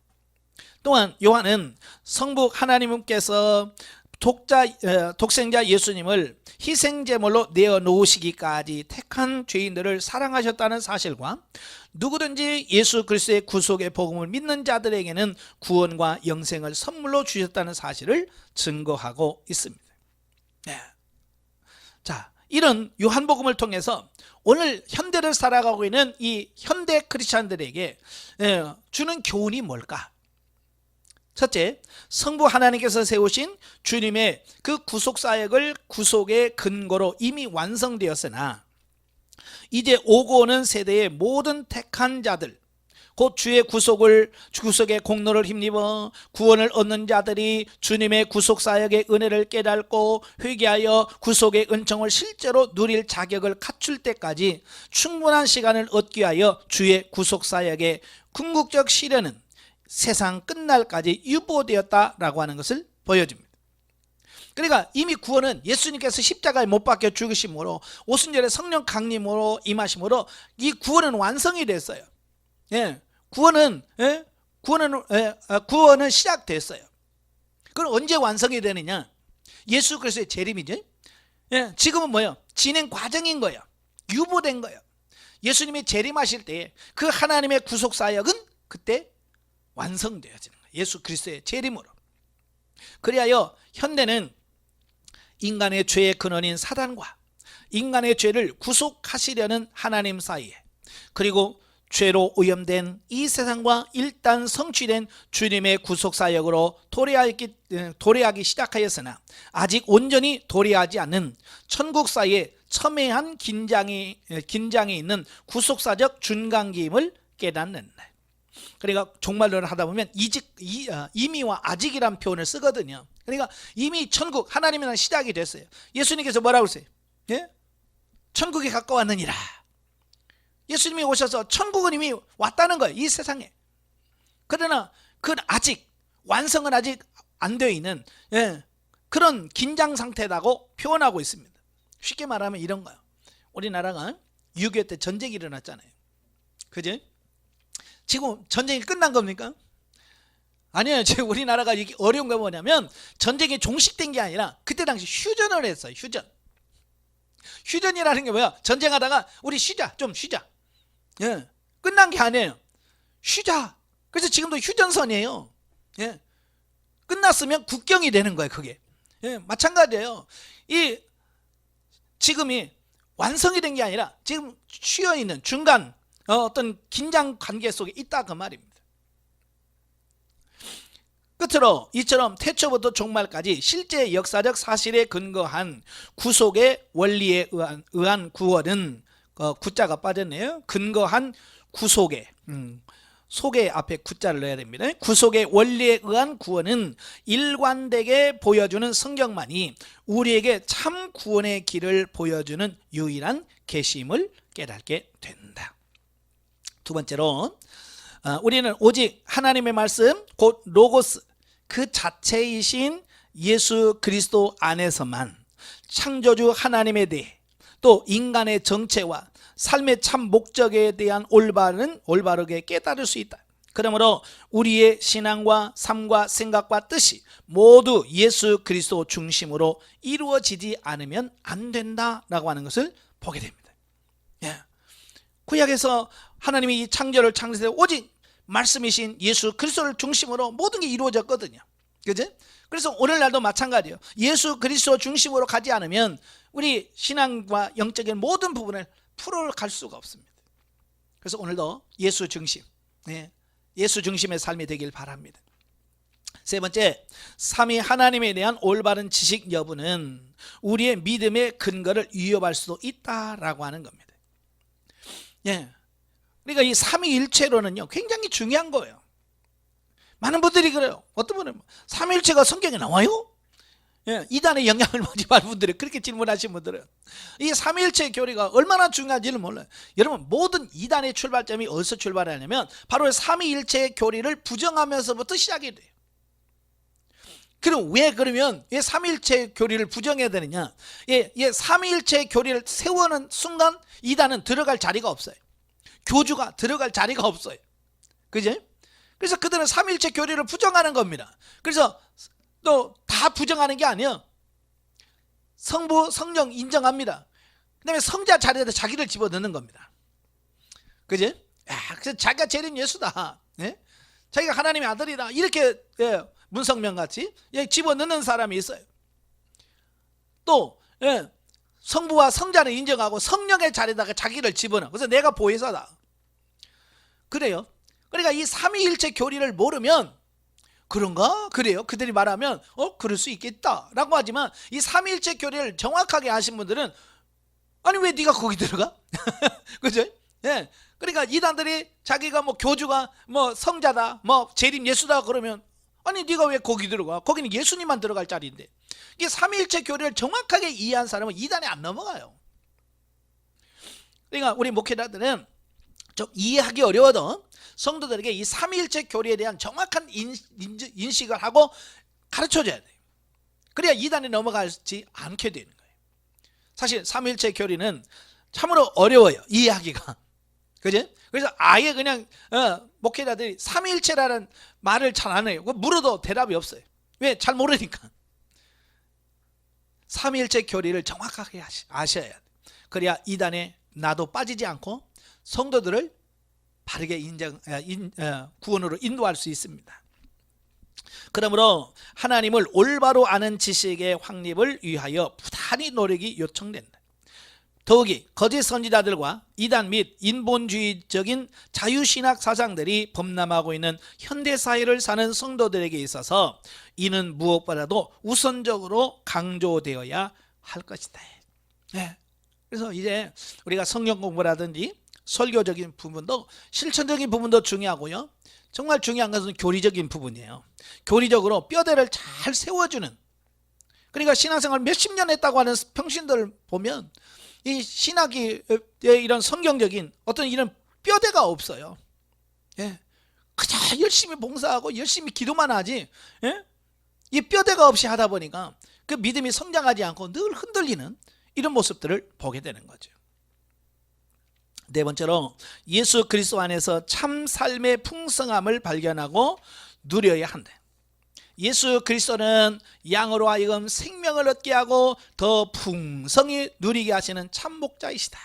또한 요한은 성부 하나님께서 독생자 예수님을 희생제물로 내어놓으시기까지 택한 죄인들을 사랑하셨다는 사실과 누구든지 예수 그리스도의 구속의 복음을 믿는 자들에게는 구원과 영생을 선물로 주셨다는 사실을 증거하고 있습니다. 자, 이런 요한복음을 통해서 오늘 현대를 살아가고 있는 이 현대 크리스찬들에게 주는 교훈이 뭘까? 첫째, 성부 하나님께서 세우신 주님의 그 구속사역을 구속의 근거로 이미 완성되었으나 이제 오고 오는 세대의 모든 택한 자들, 곧 주의 구속의 공로를 힘입어 구원을 얻는 자들이 주님의 구속사역의 은혜를 깨닫고 회개하여 구속의 은총을 실제로 누릴 자격을 갖출 때까지 충분한 시간을 얻기 위하여 주의 구속사역의 궁극적 실현은 세상 끝날까지 유보되었다라고 하는 것을 보여줍니다. 그러니까 이미 구원은 예수님께서 십자가에 못 박혀 죽으심으로 오순절에 성령 강림으로 임하심으로 이 구원은 완성이 됐어요. 구원은 시작됐어요. 그럼 언제 완성이 되느냐? 예수 그리스도의 재림이죠. 지금은 뭐예요? 진행 과정인 거예요. 유보된 거예요. 예수님이 재림하실 때 그 하나님의 구속 사역은 그때 완성되어지는 거예요. 예수 그리스도의 재림으로. 그리하여 현대는 인간의 죄의 근원인 사단과 인간의 죄를 구속하시려는 하나님 사이에, 그리고 죄로 오염된 이 세상과 일단 성취된 주님의 구속사역으로 도래하기 시작하였으나 아직 온전히 도래하지 않는 천국 사이에 첨예한 긴장이 있는 구속사적 준간기임을 깨닫는 날. 그러니까 종말론을 하다 보면 이미와 아직이란 표현을 쓰거든요. 그러니까 이미 천국, 하나님이란 시작이 됐어요. 예수님께서 뭐라고 그러세요? 예? 천국이 가까웠느니라. 예수님이 오셔서 천국은 이미 왔다는 거예요, 이 세상에. 그러나 그건 아직 완성은 아직 안 되어 있는 그런 긴장 상태라고 표현하고 있습니다. 쉽게 말하면 이런 거예요. 우리나라가 6.25 때 전쟁이 일어났잖아요. 그죠? 지금 전쟁이 끝난 겁니까? 아니에요. 지금 우리나라가 이게 어려운 게 뭐냐면 전쟁이 종식된 게 아니라 그때 당시 휴전을 했어요. 휴전이라는 게 뭐야? 전쟁하다가 우리 쉬자, 좀 쉬자. 예, 끝난 게 아니에요. 쉬자. 그래서 지금도 휴전선이에요. 예, 끝났으면 국경이 되는 거예요, 그게. 예, 마찬가지예요. 이 지금이 완성이 된 게 아니라 지금 쉬어 있는 중간 어떤 긴장 관계 속에 있다, 그 말입니다. 끝으로 이처럼 태초부터 종말까지 실제 역사적 사실에 근거한 구속의 원리에 의한 구원은 구자가 빠졌네요. 근거한 구속의 속의 앞에 구자를 넣어야 됩니다. 구속의 원리에 의한 구원은 일관되게 보여주는 성경만이 우리에게 참 구원의 길을 보여주는 유일한 계시임을 깨닫게 된다. 두 번째로 우리는 오직 하나님의 말씀, 곧 로고스 그 자체이신 예수 그리스도 안에서만 창조주 하나님에 대해, 또 인간의 정체와 삶의 참 목적에 대한 올바르게 깨달을 수 있다. 그러므로 우리의 신앙과 삶과 생각과 뜻이 모두 예수 그리스도 중심으로 이루어지지 않으면 안 된다라고 하는 것을 보게 됩니다. 예. 구약에서 하나님이 이 창조를 창조해 오직 말씀이신 예수 그리스도를 중심으로 모든 게 이루어졌거든요. 그죠? 그래서 오늘날도 마찬가지예요. 예수 그리스도 중심으로 가지 않으면 우리 신앙과 영적인 모든 부분을 풀어갈 수가 없습니다. 그래서 오늘도 예수 중심, 예수 중심의 삶이 되길 바랍니다. 세 번째, 삼위 하나님에 대한 올바른 지식 여부는 우리의 믿음의 근거를 위협할 수도 있다라고 하는 겁니다. 예. 그러니까 이 삼위일체론은요 굉장히 중요한 거예요. 많은 분들이 그래요. 어떤 분은 삼위일체가 성경에 나와요? 예, 이단의 영향을 받지 말 분들이 그렇게 질문하신 분들은 이 삼위일체 교리가 얼마나 중요한지를 몰라요. 여러분, 모든 이단의 출발점이 어디서 출발하냐면 바로 삼위일체 교리를 부정하면서부터 시작이 돼요. 그럼 왜 그러면 왜 삼위일체 교리를 부정해야 되느냐? 삼위일체 교리를 세우는 순간 이단은 들어갈 자리가 없어요. 교주가 들어갈 자리가 없어요. 그죠? 그래서 그들은 삼위일체 교리를 부정하는 겁니다. 그래서 또 다 부정하는 게 아니에요. 성부, 성령 인정합니다. 그 다음에 성자 자리에다 자기를 집어넣는 겁니다. 그죠? 그래서 자기가 제일인 예수다. 자기가 하나님의 아들이다. 이렇게 문성명같이 집어넣는 사람이 있어요. 또 성부와 성자를 인정하고 성령의 자리에다가 자기를 집어넣어. 그래서 내가 보혜사다. 그래요. 그러니까 이 삼위일체 교리를 모르면 그런가? 그래요. 그들이 말하면 그럴 수 있겠다 라고 하지만 이 삼위일체 교리를 정확하게 아신 분들은 아니 왜 네가 거기 들어가? 그죠? 예. 그러니까 이단들이 자기가 뭐 교주가 뭐 성자다 뭐 재림 예수다 그러면 아니 네가 왜 거기 들어가? 거기는 예수님만 들어갈 자리인데. 이게 삼위일체 교리를 정확하게 이해한 사람은 이단에 안 넘어가요. 그러니까 우리 목회자들은 좀 이해하기 어려워도 성도들에게 이 삼위일체 교리에 대한 정확한 인식을 하고 가르쳐줘야 돼요. 그래야 이단에 넘어가지 않게 되는 거예요. 사실 삼위일체 교리는 참으로 어려워요, 이해하기가. 그죠? 그래서 아예 그냥 목회자들이 삼위일체라는 말을 잘 안 해요. 물어도 대답이 없어요. 왜? 잘 모르니까. 삼위일체 교리를 정확하게 아셔야 돼요. 그래야 이단에 나도 빠지지 않고 성도들을 바르게 구원으로 인도할 수 있습니다. 그러므로 하나님을 올바로 아는 지식의 확립을 위하여 부단히 노력이 요청된다. 더욱이 거짓 선지자들과 이단 및 인본주의적인 자유신학 사상들이 범람하고 있는 현대사회를 사는 성도들에게 있어서 이는 무엇보다도 우선적으로 강조되어야 할 것이다. 네. 그래서 이제 우리가 성경 공부라든지 설교적인 부분도 실천적인 부분도 중요하고요. 정말 중요한 것은 교리적인 부분이에요. 교리적으로 뼈대를 잘 세워주는, 그러니까 신앙생활 몇십 년 했다고 하는 평신들 보면 이 신학이 이런 성경적인 어떤 이런 뼈대가 없어요. 예. 그냥 열심히 봉사하고 열심히 기도만 하지, 예? 이 뼈대가 없이 하다 보니까 그 믿음이 성장하지 않고 늘 흔들리는 이런 모습들을 보게 되는 거죠. 네 번째로 예수 그리스도 안에서 참 삶의 풍성함을 발견하고 누려야 한다. 예수 그리스도는 양으로 하여금 생명을 얻게 하고 더 풍성히 누리게 하시는 참 목자이시다.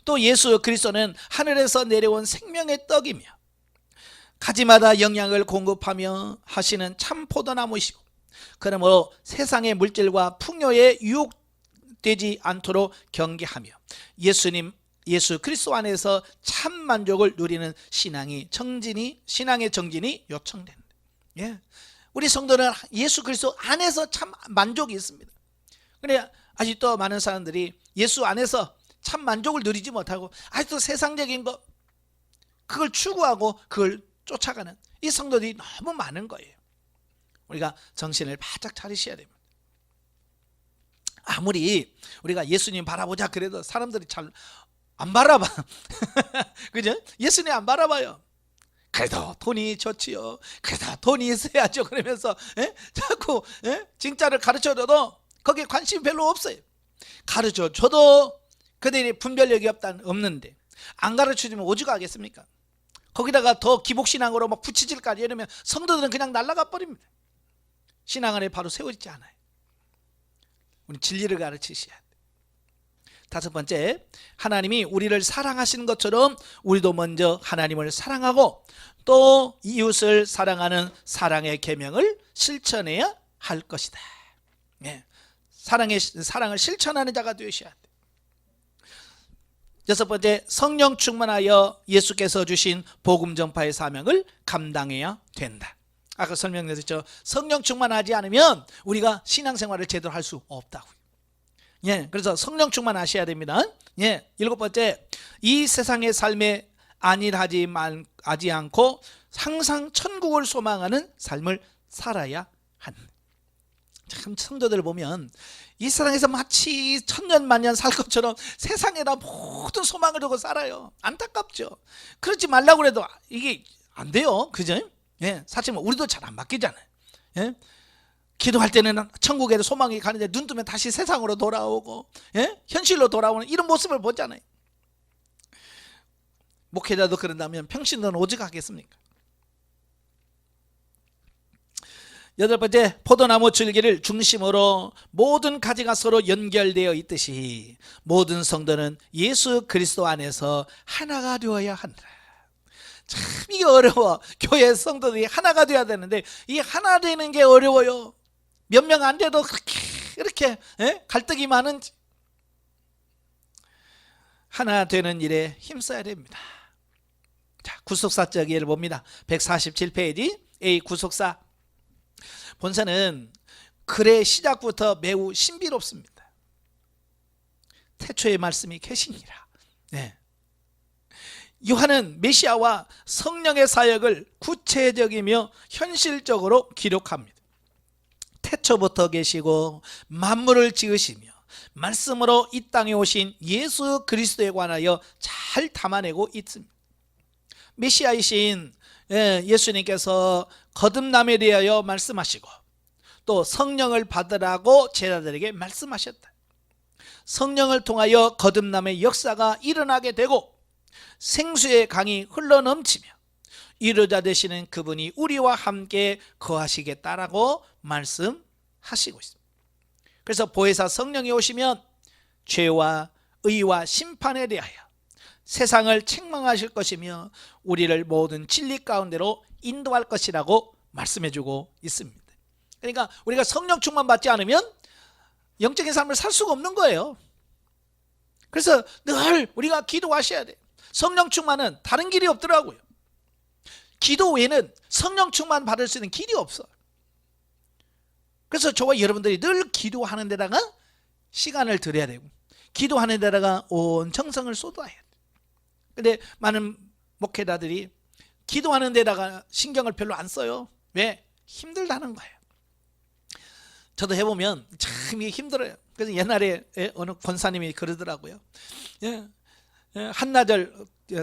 또 예수 그리스도는 하늘에서 내려온 생명의 떡이며 가지마다 영양을 공급하며 하시는 참 포도나무이시고, 그러므로 세상의 물질과 풍요에 유혹되지 않도록 경계하며 예수 그리스도 안에서 참 만족을 누리는 신앙의 정진이 요청된다. 예. 우리 성도는 예수 그리스도 안에서 참 만족이 있습니다. 그래 아직도 많은 사람들이 예수 안에서 참 만족을 누리지 못하고 아직도 세상적인 거 그걸 추구하고 그걸 쫓아가는 이 성도들이 너무 많은 거예요. 우리가 정신을 바짝 차리셔야 됩니다. 아무리 우리가 예수님 바라보자 그래도 사람들이 잘 안 바라봐. 그죠? 예수님 안 바라봐요. 그래도 돈이 좋지요. 그래도 돈이 있어야죠. 그러면서 자꾸 진짜를 가르쳐줘도 거기에 관심이 별로 없어요. 가르쳐줘도 그들이 분별력이 없는데 안 가르쳐주면 오죽 하겠습니까? 거기다가 더 기복신앙으로 막 부치질까지 이러면 성도들은 그냥 날아가 버립니다. 신앙 안에 바로 세워지지 않아요. 우리 진리를 가르치셔야 돼요. 다섯 번째, 하나님이 우리를 사랑하시는 것처럼 우리도 먼저 하나님을 사랑하고 또 이웃을 사랑하는 사랑의 계명을 실천해야 할 것이다. 네. 사랑을 실천하는 자가 되셔야 돼. 여섯 번째, 성령 충만하여 예수께서 주신 복음 전파의 사명을 감당해야 된다. 아까 설명드렸죠. 성령 충만하지 않으면 우리가 신앙생활을 제대로 할 수 없다고요. 예, 그래서 성령 충만하셔야 됩니다. 예, 일곱 번째, 이 세상의 삶에 안일하지 않고 항상 천국을 소망하는 삶을 살아야 한다. 참 성도들을 보면 이 세상에서 마치 천년만년 살 것처럼 세상에다 모든 소망을 두고 살아요. 안타깝죠. 그러지 말라고 해도 이게 안 돼요. 그죠? 예, 사실 우리도 잘 안 바뀌잖아요. 예? 기도할 때는 천국에도 소망이 가는데 눈 뜨면 다시 세상으로 돌아오고, 예? 현실로 돌아오는 이런 모습을 보잖아요. 목회자도 그런다면 평신도는 오직 하겠습니까? 여덟 번째, 포도나무 줄기를 중심으로 모든 가지가 서로 연결되어 있듯이 모든 성도는 예수 그리스도 안에서 하나가 되어야 한다. 참 이게 어려워. 교회 성도들이 하나가 되어야 되는데 이 하나 되는 게 어려워요. 몇 명 안 돼도 그렇게 갈등이 많은지 하나 되는 일에 힘써야 됩니다. 자, 구속사적 예를 봅니다. 147페이지 A 구속사. 본서는 글의 시작부터 매우 신비롭습니다. 태초의 말씀이 계시니라. 네. 요한은 메시아와 성령의 사역을 구체적이며 현실적으로 기록합니다. 태초부터 계시고 만물을 지으시며 말씀으로 이 땅에 오신 예수 그리스도에 관하여 잘 담아내고 있습니다. 메시아이신 예수님께서 거듭남에 대하여 말씀하시고 또 성령을 받으라고 제자들에게 말씀하셨다. 성령을 통하여 거듭남의 역사가 일어나게 되고 생수의 강이 흘러넘치며 이루자 되시는 그분이 우리와 함께 거하시겠다라고 말씀하시고 있습니다. 그래서 보혜사 성령이 오시면 죄와 의와 심판에 대하여 세상을 책망하실 것이며 우리를 모든 진리 가운데로 인도할 것이라고 말씀해주고 있습니다. 그러니까 우리가 성령 충만 받지 않으면 영적인 삶을 살 수가 없는 거예요. 그래서 늘 우리가 기도하셔야 돼요. 성령 충만은 다른 길이 없더라고요. 기도 외에는 성령 충만 받을 수 있는 길이 없어. 그래서 저와 여러분들이 늘 기도하는 데다가 시간을 들여야 되고, 기도하는 데다가 온 정성을 쏟아야 돼. 근데 많은 목회자들이 기도하는 데다가 신경을 별로 안 써요. 왜? 힘들다는 거예요. 저도 해보면 참 힘들어요. 그래서 옛날에 어느 권사님이 그러더라고요. 한나절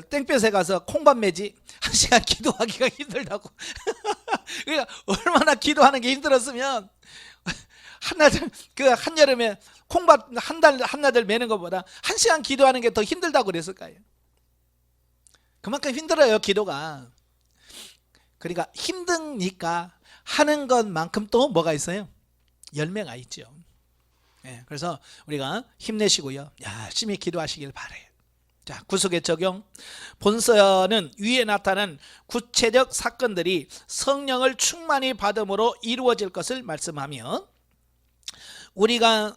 땡볕에 가서 콩밥 매지 1시간 기도하기가 힘들다고. 그러니까 얼마나 기도하는 게 힘들었으면 한나절, 그 한여름에 콩밥 한나절 매는 것보다 1시간 기도하는 게 더 힘들다고 그랬을 거예요. 그만큼 힘들어요, 기도가. 그러니까 힘드니까 하는 것만큼 또 뭐가 있어요? 열매가 있죠. 그래서 우리가 힘내시고요, 열심히 기도하시길 바라요. 자, 구속의 적용. 본서는 위에 나타난 구체적 사건들이 성령을 충만히 받음으로 이루어질 것을 말씀하며, 우리가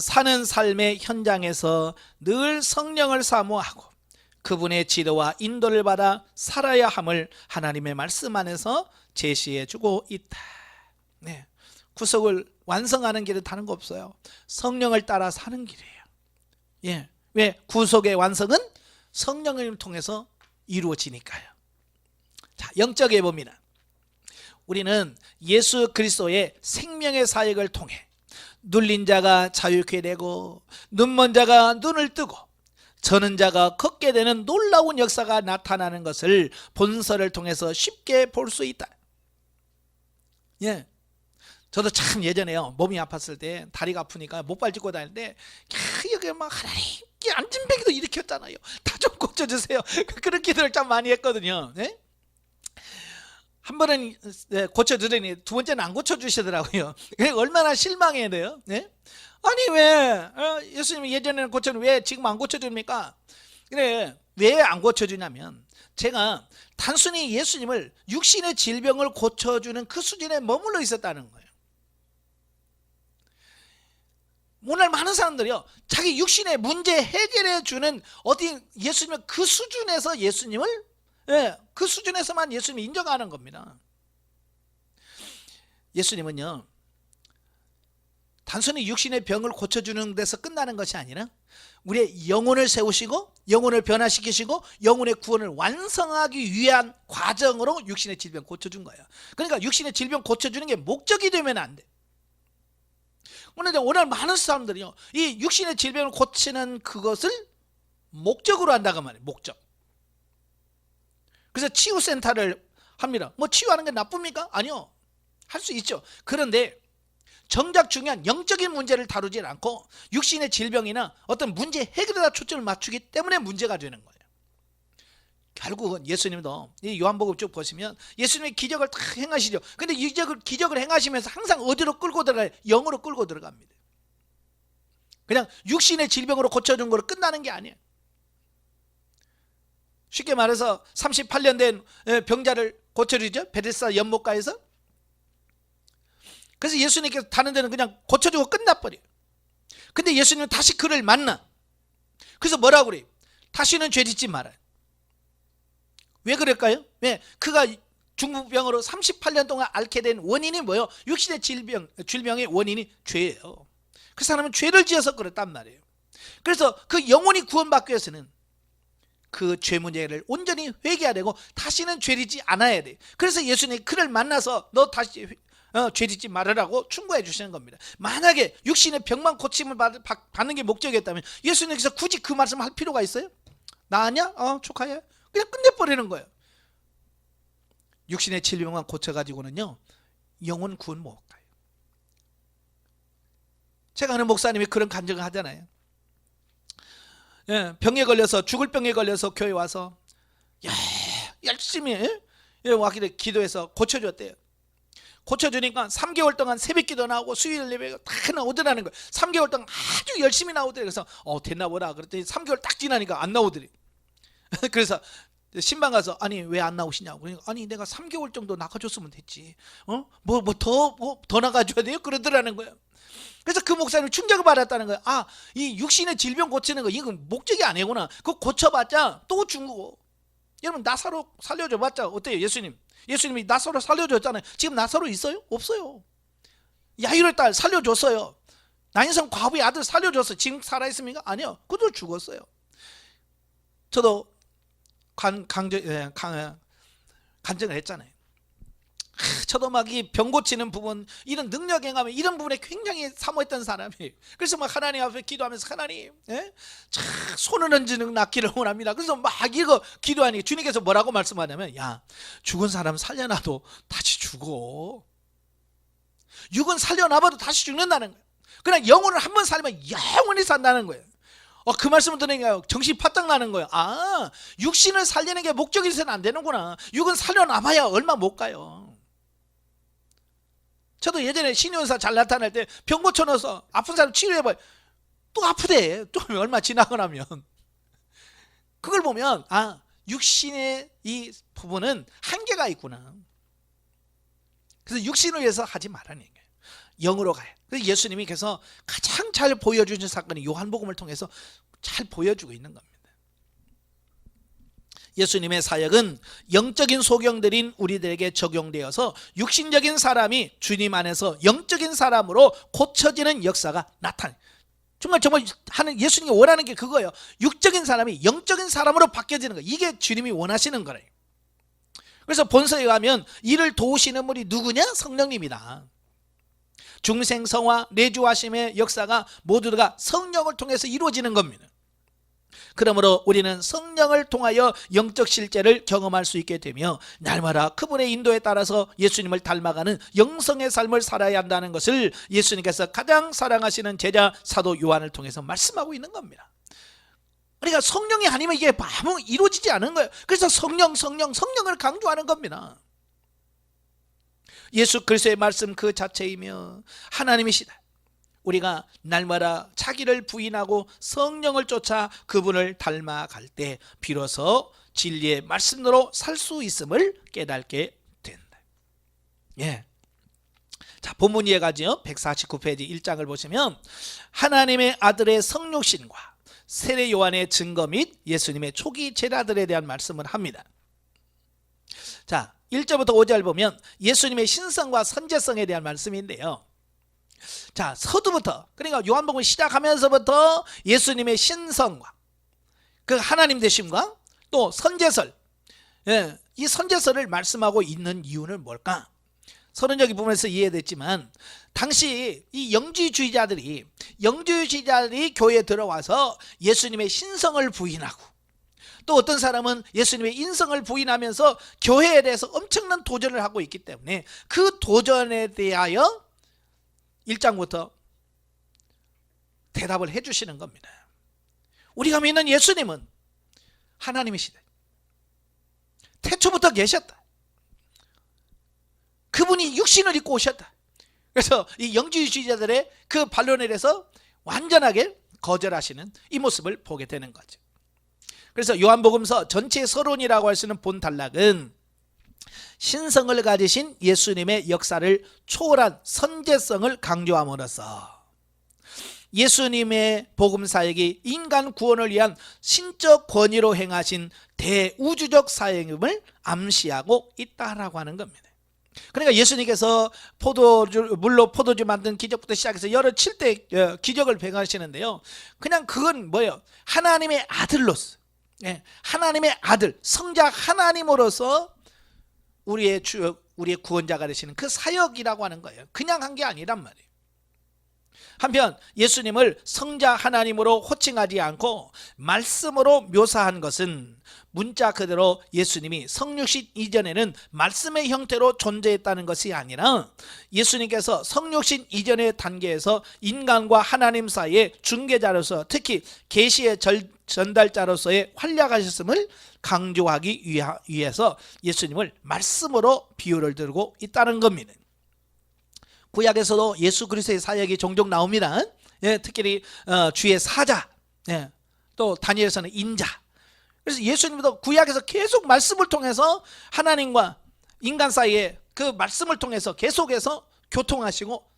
사는 삶의 현장에서 늘 성령을 사모하고 그분의 지도와 인도를 받아 살아야 함을 하나님의 말씀 안에서 제시해 주고 있다. 네, 구속을 완성하는 길은 다른 거 없어요. 성령을 따라 사는 길이에요. 왜? 구속의 완성은 성령을 통해서 이루어지니까요. 자, 영적에 봅니다. 우리는 예수 그리스도의 생명의 사역을 통해 눌린 자가 자유케 되고 눈먼 자가 눈을 뜨고 저는 자가 걷게 되는 놀라운 역사가 나타나는 것을 본서를 통해서 쉽게 볼 수 있다. 저도 참 예전에요, 몸이 아팠을 때, 다리가 아프니까 목발 짚고 다닐 때 여기 막 하나님 안진뱅이도 일으켰잖아요. 다 좀 고쳐주세요. 그런 기도를 참 많이 했거든요. 한 번은 고쳐주더니 두 번째는 안 고쳐주시더라고요. 얼마나 실망해야 돼요. 아니 왜 예수님이 예전에는 고쳐주는 왜 지금 안 고쳐줍니까? 그래, 왜 안 고쳐주냐면 제가 단순히 예수님을 육신의 질병을 고쳐주는 그 수준에 머물러 있었다는 거예요. 오늘 많은 사람들이요, 자기 육신의 문제 해결해 주는 어디 예수님을 그 수준에서 예수님을 그 수준에서만 예수님을 인정하는 겁니다. 예수님은요, 단순히 육신의 병을 고쳐주는 데서 끝나는 것이 아니라 우리의 영혼을 세우시고 영혼을 변화시키시고 영혼의 구원을 완성하기 위한 과정으로 육신의 질병 고쳐준 거예요. 그러니까 육신의 질병 고쳐주는 게 목적이 되면 안 돼. 오늘 많은 사람들이요, 이 육신의 질병을 고치는 그것을 목적으로 한다고 말이에요. 목적. 그래서 치유센터를 합니다. 뭐 치유하는 게 나쁩니까? 아니요, 할 수 있죠. 그런데 정작 중요한 영적인 문제를 다루지 않고 육신의 질병이나 어떤 문제 해결에다 초점을 맞추기 때문에 문제가 되는 거예요. 결국은 예수님도 이 요한복음 쭉 보시면 예수님이 기적을 다 행하시죠. 근데 이 기적을 행하시면서 항상 어디로 끌고 들어가요? 영으로 끌고 들어갑니다. 그냥 육신의 질병으로 고쳐준 거로 끝나는 게 아니에요. 쉽게 말해서 38년 된 병자를 고쳐주죠, 베데스다 연못가에서. 그래서 예수님께서 다른 데는 그냥 고쳐주고 끝나버려요. 근데 예수님은 다시 그를 만나. 그래서 뭐라고 그래요? 다시는 죄짓지 말아요. 왜 그럴까요? 왜? 그가 중풍병으로 38년 동안 앓게 된 원인이 뭐예요? 육신의 질병의 원인이 죄예요. 그 사람은 죄를 지어서 그랬단 말이에요. 그래서 그 영혼이 구원받기 위해서는 그 죄 문제를 온전히 회개해야 되고 다시는 죄짓지 않아야 돼. 그래서 예수님이 그를 만나서 너 다시 죄짓지 말으라고 충고해 주시는 겁니다. 만약에 육신의 병만 고침을 받는 게 목적이었다면 예수님께서 굳이 그 말씀을 할 필요가 있어요? 나 아니야? 축하해. 그냥 끝내버리는 거예요. 육신의 질병만 고쳐가지고는요, 영혼 구원 못 가요. 제가 아는 목사님이 그런 간증을 하잖아요. 병에 걸려서, 죽을 병에 걸려서 교회 와서 열심히 와기를 기도해서 고쳐줬대요. 고쳐주니까 3개월 동안 새벽 기도 나오고 수요일 예배가 다 나오더라는 거예요. 3개월 동안 아주 열심히 나오더래요. 그래서 됐나 보다 그랬더니 3개월 딱 지나니까 안 나오더래요. 그래서 신방 가서 아니 왜 안 나오시냐고. 그러니까 아니 내가 3개월 정도 나가줬으면 됐지. 더 나가줘야 돼요? 그러더라는 거예요. 그래서 그 목사님 충격을 받았다는 거예요. 아, 이 육신의 질병 고치는 거 이건 목적이 아니구나. 그거 고쳐봤자 또 죽고. 여러분 나사로 살려줘봤자 어때요? 예수님이 나사로 살려줬잖아요. 지금 나사로 있어요? 없어요. 야이로의 딸 살려줬어요. 나인성 과부의 아들 살려줬어요. 지금 살아있습니까? 아니요. 그도 죽었어요. 저도 간증을 했잖아요. 저도 막 이 병 고치는 부분, 이런 능력 행하면 이런 부분에 굉장히 사모했던 사람이에요. 그래서 막 하나님 앞에 기도하면서 하나님, 손을 얹는 낫기를 원합니다. 그래서 막 이거 기도하니 주님께서 뭐라고 말씀하냐면, 야, 죽은 사람 살려놔도 다시 죽어. 육은 살려놔봐도 다시 죽는다는 거예요. 그냥 영혼을 한번 살면 영원히 산다는 거예요. 그 말씀을 들으니까 정신이 파딱 나는 거예요. 아, 육신을 살리는 게 목적이 있어서는 안 되는구나. 육은 살려놔봐야 얼마 못 가요. 저도 예전에 신유은사 잘 나타날 때 병 고쳐넣어서 아픈 사람 치료해봐요. 또 아프대. 또 얼마 지나고 나면. 그걸 보면 아, 육신의 이 부분은 한계가 있구나. 그래서 육신을 위해서 하지 말라는 얘기예요. 영으로 가요. 그래서 예수님이 그래서 가장 잘 보여주신 사건이 요한복음을 통해서 잘 보여주고 있는 겁니다. 예수님의 사역은 영적인 소경들인 우리들에게 적용되어서 육신적인 사람이 주님 안에서 영적인 사람으로 고쳐지는 역사가 나타나요. 정말 하는 예수님이 원하는 게 그거예요. 육적인 사람이 영적인 사람으로 바뀌어지는 거. 이게 주님이 원하시는 거래요. 그래서 본서에 가면 이를 도우시는 분이 누구냐? 성령님이다. 중생성화 내주하심의 역사가 모두가 성령을 통해서 이루어지는 겁니다. 그러므로 우리는 성령을 통하여 영적 실제를 경험할 수 있게 되며 날마다 그분의 인도에 따라서 예수님을 닮아가는 영성의 삶을 살아야 한다는 것을 예수님께서 가장 사랑하시는 제자 사도 요한을 통해서 말씀하고 있는 겁니다. 그러니까 성령이 아니면 이게 아무 이루어지지 않은 거예요. 그래서 성령을 강조하는 겁니다. 예수 그리스도의 말씀 그 자체이며 하나님이시다. 우리가 날마다 자기를 부인하고 성령을 쫓아 그분을 닮아갈 때 비로소 진리의 말씀으로 살 수 있음을 깨닫게 된다. 예. 자, 본문 이해가죠. 149페이지 1장을 보시면 하나님의 아들의 성육신과 세례 요한의 증거 및 예수님의 초기 제자들에 대한 말씀을 합니다. 자, 1절부터 5절 보면 예수님의 신성과 선제성에 대한 말씀인데요. 자, 서두부터, 그러니까 요한복음 시작하면서부터 예수님의 신성과 그 하나님 되심과 또 선제설, 이 선제설을 말씀하고 있는 이유는 뭘까? 서론적인 부분에서 이해됐지만 당시 이 영주주의자들이 교회에 들어와서 예수님의 신성을 부인하고 또 어떤 사람은 예수님의 인성을 부인하면서 교회에 대해서 엄청난 도전을 하고 있기 때문에 그 도전에 대하여 1장부터 대답을 해주시는 겁니다. 우리가 믿는 예수님은 하나님이시다. 태초부터 계셨다. 그분이 육신을 입고 오셨다. 그래서 이 영주주의자들의 그 반론에 대해서 완전하게 거절하시는 이 모습을 보게 되는 거죠. 그래서 요한복음서 전체 서론이라고 할 수 있는 본 단락은 신성을 가지신 예수님의 역사를 초월한 선제성을 강조함으로써 예수님의 복음 사역이 인간 구원을 위한 신적 권위로 행하신 대우주적 사역임을 암시하고 있다라고 하는 겁니다. 그러니까 예수님께서 물로 포도주 만든 기적부터 시작해서 여러 7대 기적을 행하시는데요. 그냥 그건 뭐예요? 하나님의 아들로서, 하나님의 아들, 성자 하나님으로서 우리의 구원자가 되시는 그 사역이라고 하는 거예요. 그냥 한 게 아니란 말이에요. 한편 예수님을 성자 하나님으로 호칭하지 않고 말씀으로 묘사한 것은 문자 그대로 예수님이 성육신 이전에는 말씀의 형태로 존재했다는 것이 아니라 예수님께서 성육신 이전의 단계에서 인간과 하나님 사이의 중개자로서 특히 계시의 전달자로서의 활약하셨음을 강조하기 위해서 예수님을 말씀으로 비유를 들고 있다는 겁니다. 구약에서도 예수 그리스도의 사역이 종종 나옵니다. 특히 주의 사자, 또 다니엘서는 인자. 그래서 예수님도 구약에서 계속 말씀을 통해서 하나님과 인간 사이에 그 말씀을 통해서 계속해서 교통하시고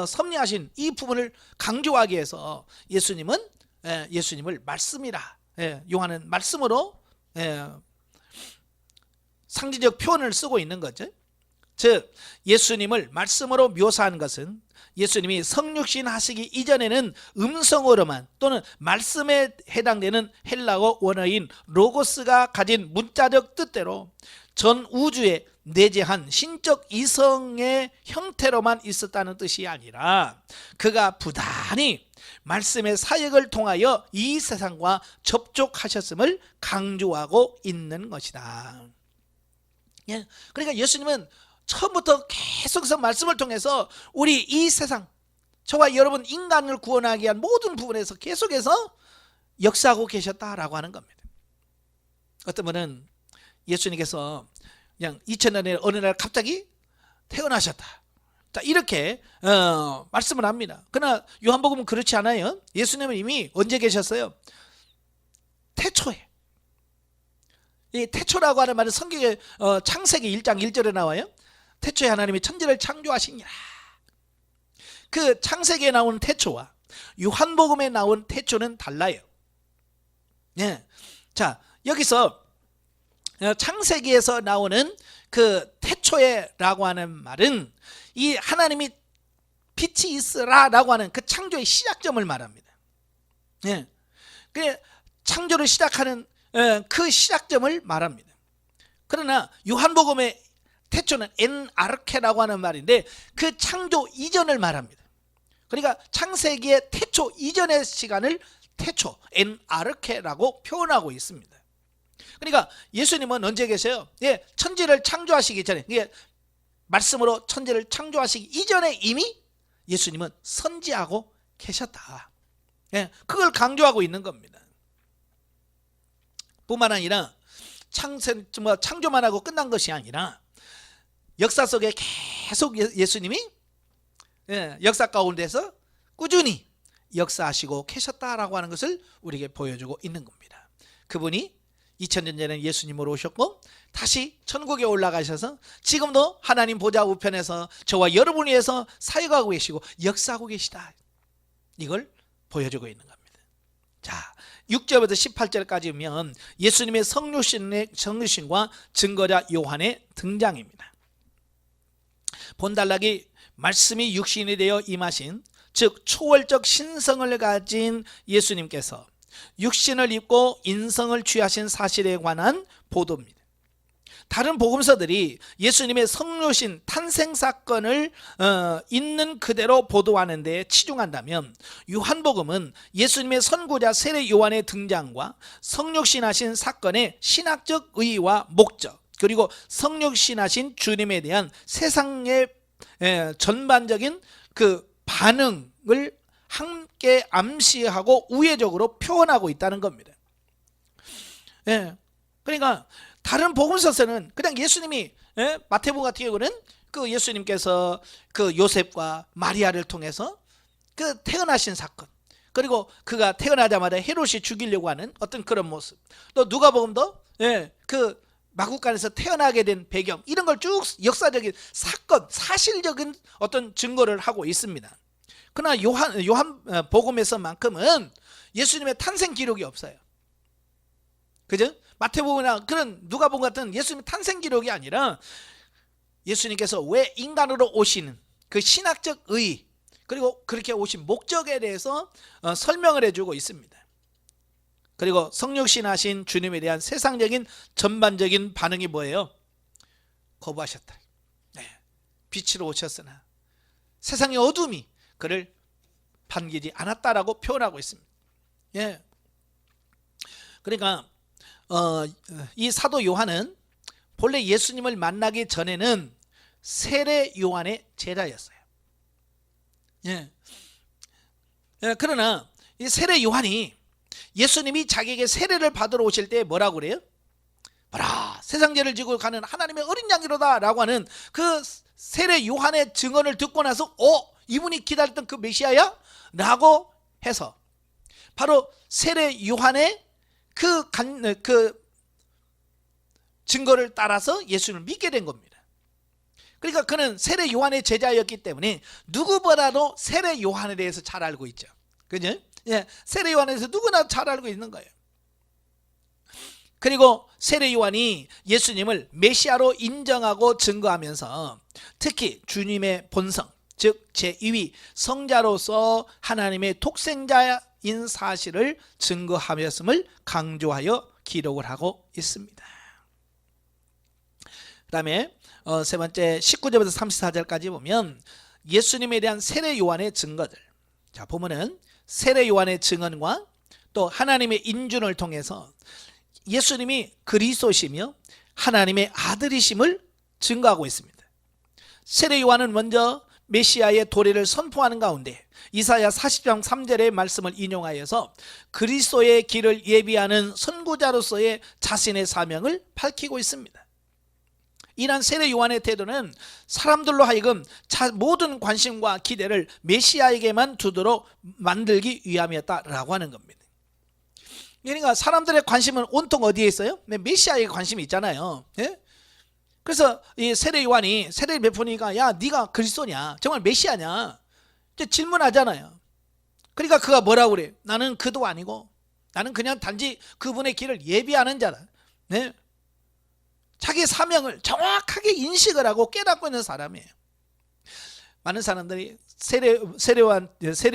섭리하신 이 부분을 강조하기 위해서 예수님을 말씀이라 요한은 말씀으로 상징적 표현을 쓰고 있는 거죠. 즉 예수님을 말씀으로 묘사한 것은 예수님이 성육신 하시기 이전에는 음성어로만 또는 말씀에 해당되는 헬라어 원어인 로고스가 가진 문자적 뜻대로 전 우주에 내재한 신적 이성의 형태로만 있었다는 뜻이 아니라 그가 부단히 말씀의 사역을 통하여 이 세상과 접촉하셨음을 강조하고 있는 것이다. 그러니까 예수님은 처음부터 계속해서 말씀을 통해서 우리 이 세상, 저와 여러분 인간을 구원하기 위한 모든 부분에서 계속해서 역사하고 계셨다라고 하는 겁니다. 어떤 분은 예수님께서 그냥 2000년에 어느 날 갑자기 태어나셨다, 자 이렇게 말씀을 합니다. 그러나 요한복음은 그렇지 않아요. 예수님은 이미 언제 계셨어요? 태초에. 이 태초라고 하는 말은 성경에 창세기 1장 1절에 나와요. 태초에 하나님이 천지를 창조하시니라. 그 창세기에 나온 태초와 요한복음에 나온 태초는 달라요. 자 여기서 창세기에서 나오는 그 태초에라고 하는 말은 이 하나님이 빛이 있으라라고 하는 그 창조의 시작점을 말합니다. 그 창조를 시작하는 그 시작점을 말합니다. 그러나 요한복음의 태초는 엔아르케라고 하는 말인데 그 창조 이전을 말합니다. 그러니까 창세기의 태초 이전의 시간을 태초 엔아르케라고 표현하고 있습니다. 그러니까 예수님은 언제 계세요? 천지를 창조하시기 전에, 말씀으로 천지를 창조하시기 이전에 이미 예수님은 선지하고 계셨다. 그걸 강조하고 있는 겁니다. 뿐만 아니라 창조만 하고 끝난 것이 아니라 역사 속에 계속 예수님이 역사 가운데서 꾸준히 역사하시고 계셨다라고 하는 것을 우리에게 보여주고 있는 겁니다. 그분이 2000년 전에 예수님으로 오셨고 다시 천국에 올라가셔서 지금도 하나님 보좌 우편에서 저와 여러분을 위해서 사역하고 계시고 역사하고 계시다, 이걸 보여주고 있는 겁니다. 자 6절부터 18절까지면 예수님의 성육신과 증거자 요한의 등장입니다. 본단락이 말씀이 육신이 되어 임하신, 즉 초월적 신성을 가진 예수님께서 육신을 입고 인성을 취하신 사실에 관한 보도입니다. 다른 복음서들이 예수님의 성육신 탄생 사건을 있는 그대로 보도하는 데 치중한다면 요한복음은 예수님의 선구자 세례 요한의 등장과 성육신하신 사건의 신학적 의의와 목적, 그리고 성육신하신 주님에 대한 세상의 전반적인 그 반응을 함께 암시하고 우회적으로 표현하고 있다는 겁니다. 그러니까 다른 복음서에서는 그냥 예수님이, 마태복음 같은 경우는 그 예수님께서 그 요셉과 마리아를 통해서 그 태어나신 사건, 그리고 그가 태어나자마자 헤롯이 죽이려고 하는 어떤 그런 모습, 또 누가복음도 그 마구간에서 태어나게 된 배경, 이런 걸 쭉 역사적인 사건, 사실적인 어떤 증거를 하고 있습니다. 그러나 요한 복음에서만큼은 예수님의 탄생 기록이 없어요. 그죠? 마태복음이나 그런 누가복음 같은 예수님의 탄생 기록이 아니라 예수님께서 왜 인간으로 오시는 그 신학적 의의, 그리고 그렇게 오신 목적에 대해서 설명을 해주고 있습니다. 그리고 성육신하신 주님에 대한 세상적인 전반적인 반응이 뭐예요? 거부하셨다. 빛으로 오셨으나 세상의 어둠이 그를 반기지 않았다라고 표현하고 있습니다. 그러니까 이 사도 요한은 본래 예수님을 만나기 전에는 세례 요한의 제자였어요. 그러나 이 세례 요한이 예수님이 자기에게 세례를 받으러 오실 때 뭐라고 그래요? 봐라, 세상 죄를 지고 가는 하나님의 어린 양이로다 라고 하는 그 세례 요한의 증언을 듣고 나서 이분이 기다렸던 그 메시아야? 라고 해서 바로 세례 요한의 그 증거를 따라서 예수님을 믿게 된 겁니다. 그러니까 그는 세례 요한의 제자였기 때문에 누구보다도 세례 요한에 대해서 잘 알고 있죠. 그죠? 예, 세례 요한에 대해서 누구나 잘 알고 있는 거예요. 그리고 세례 요한이 예수님을 메시아로 인정하고 증거하면서 특히 주님의 본성, 즉 제2위 성자로서 하나님의 독생자인 사실을 증거하였음을 강조하여 기록을 하고 있습니다. 그 다음에 세 번째 19절부터 34절까지 보면 예수님에 대한 세례 요한의 증거들, 자 보면은 세례 요한의 증언과 또 하나님의 인준을 통해서 예수님이 그리스도시며 하나님의 아들이심을 증거하고 있습니다. 세례 요한은 먼저 메시아의 도래를 선포하는 가운데 이사야 40장 3절의 말씀을 인용하여서 그리스도의 길을 예비하는 선구자로서의 자신의 사명을 밝히고 있습니다. 이러한 세례 요한의 태도는 사람들로 하여금 모든 관심과 기대를 메시아에게만 두도록 만들기 위함이었다라고 하는 겁니다. 그러니까 사람들의 관심은 온통 어디에 있어요? 메시아에 관심이 있잖아요. 예? 그래서 이 세례 요한이 세례를 베푸니까 야 네가 그리스도냐, 정말 메시아냐 이제 질문하잖아요. 그러니까 그가 뭐라고 그래? 나는 그도 아니고 나는 그냥 단지 그분의 길을 예비하는 자다. 네? 자기 사명을 정확하게 인식을 하고 깨닫고 있는 사람이에요. 많은 사람들이 세례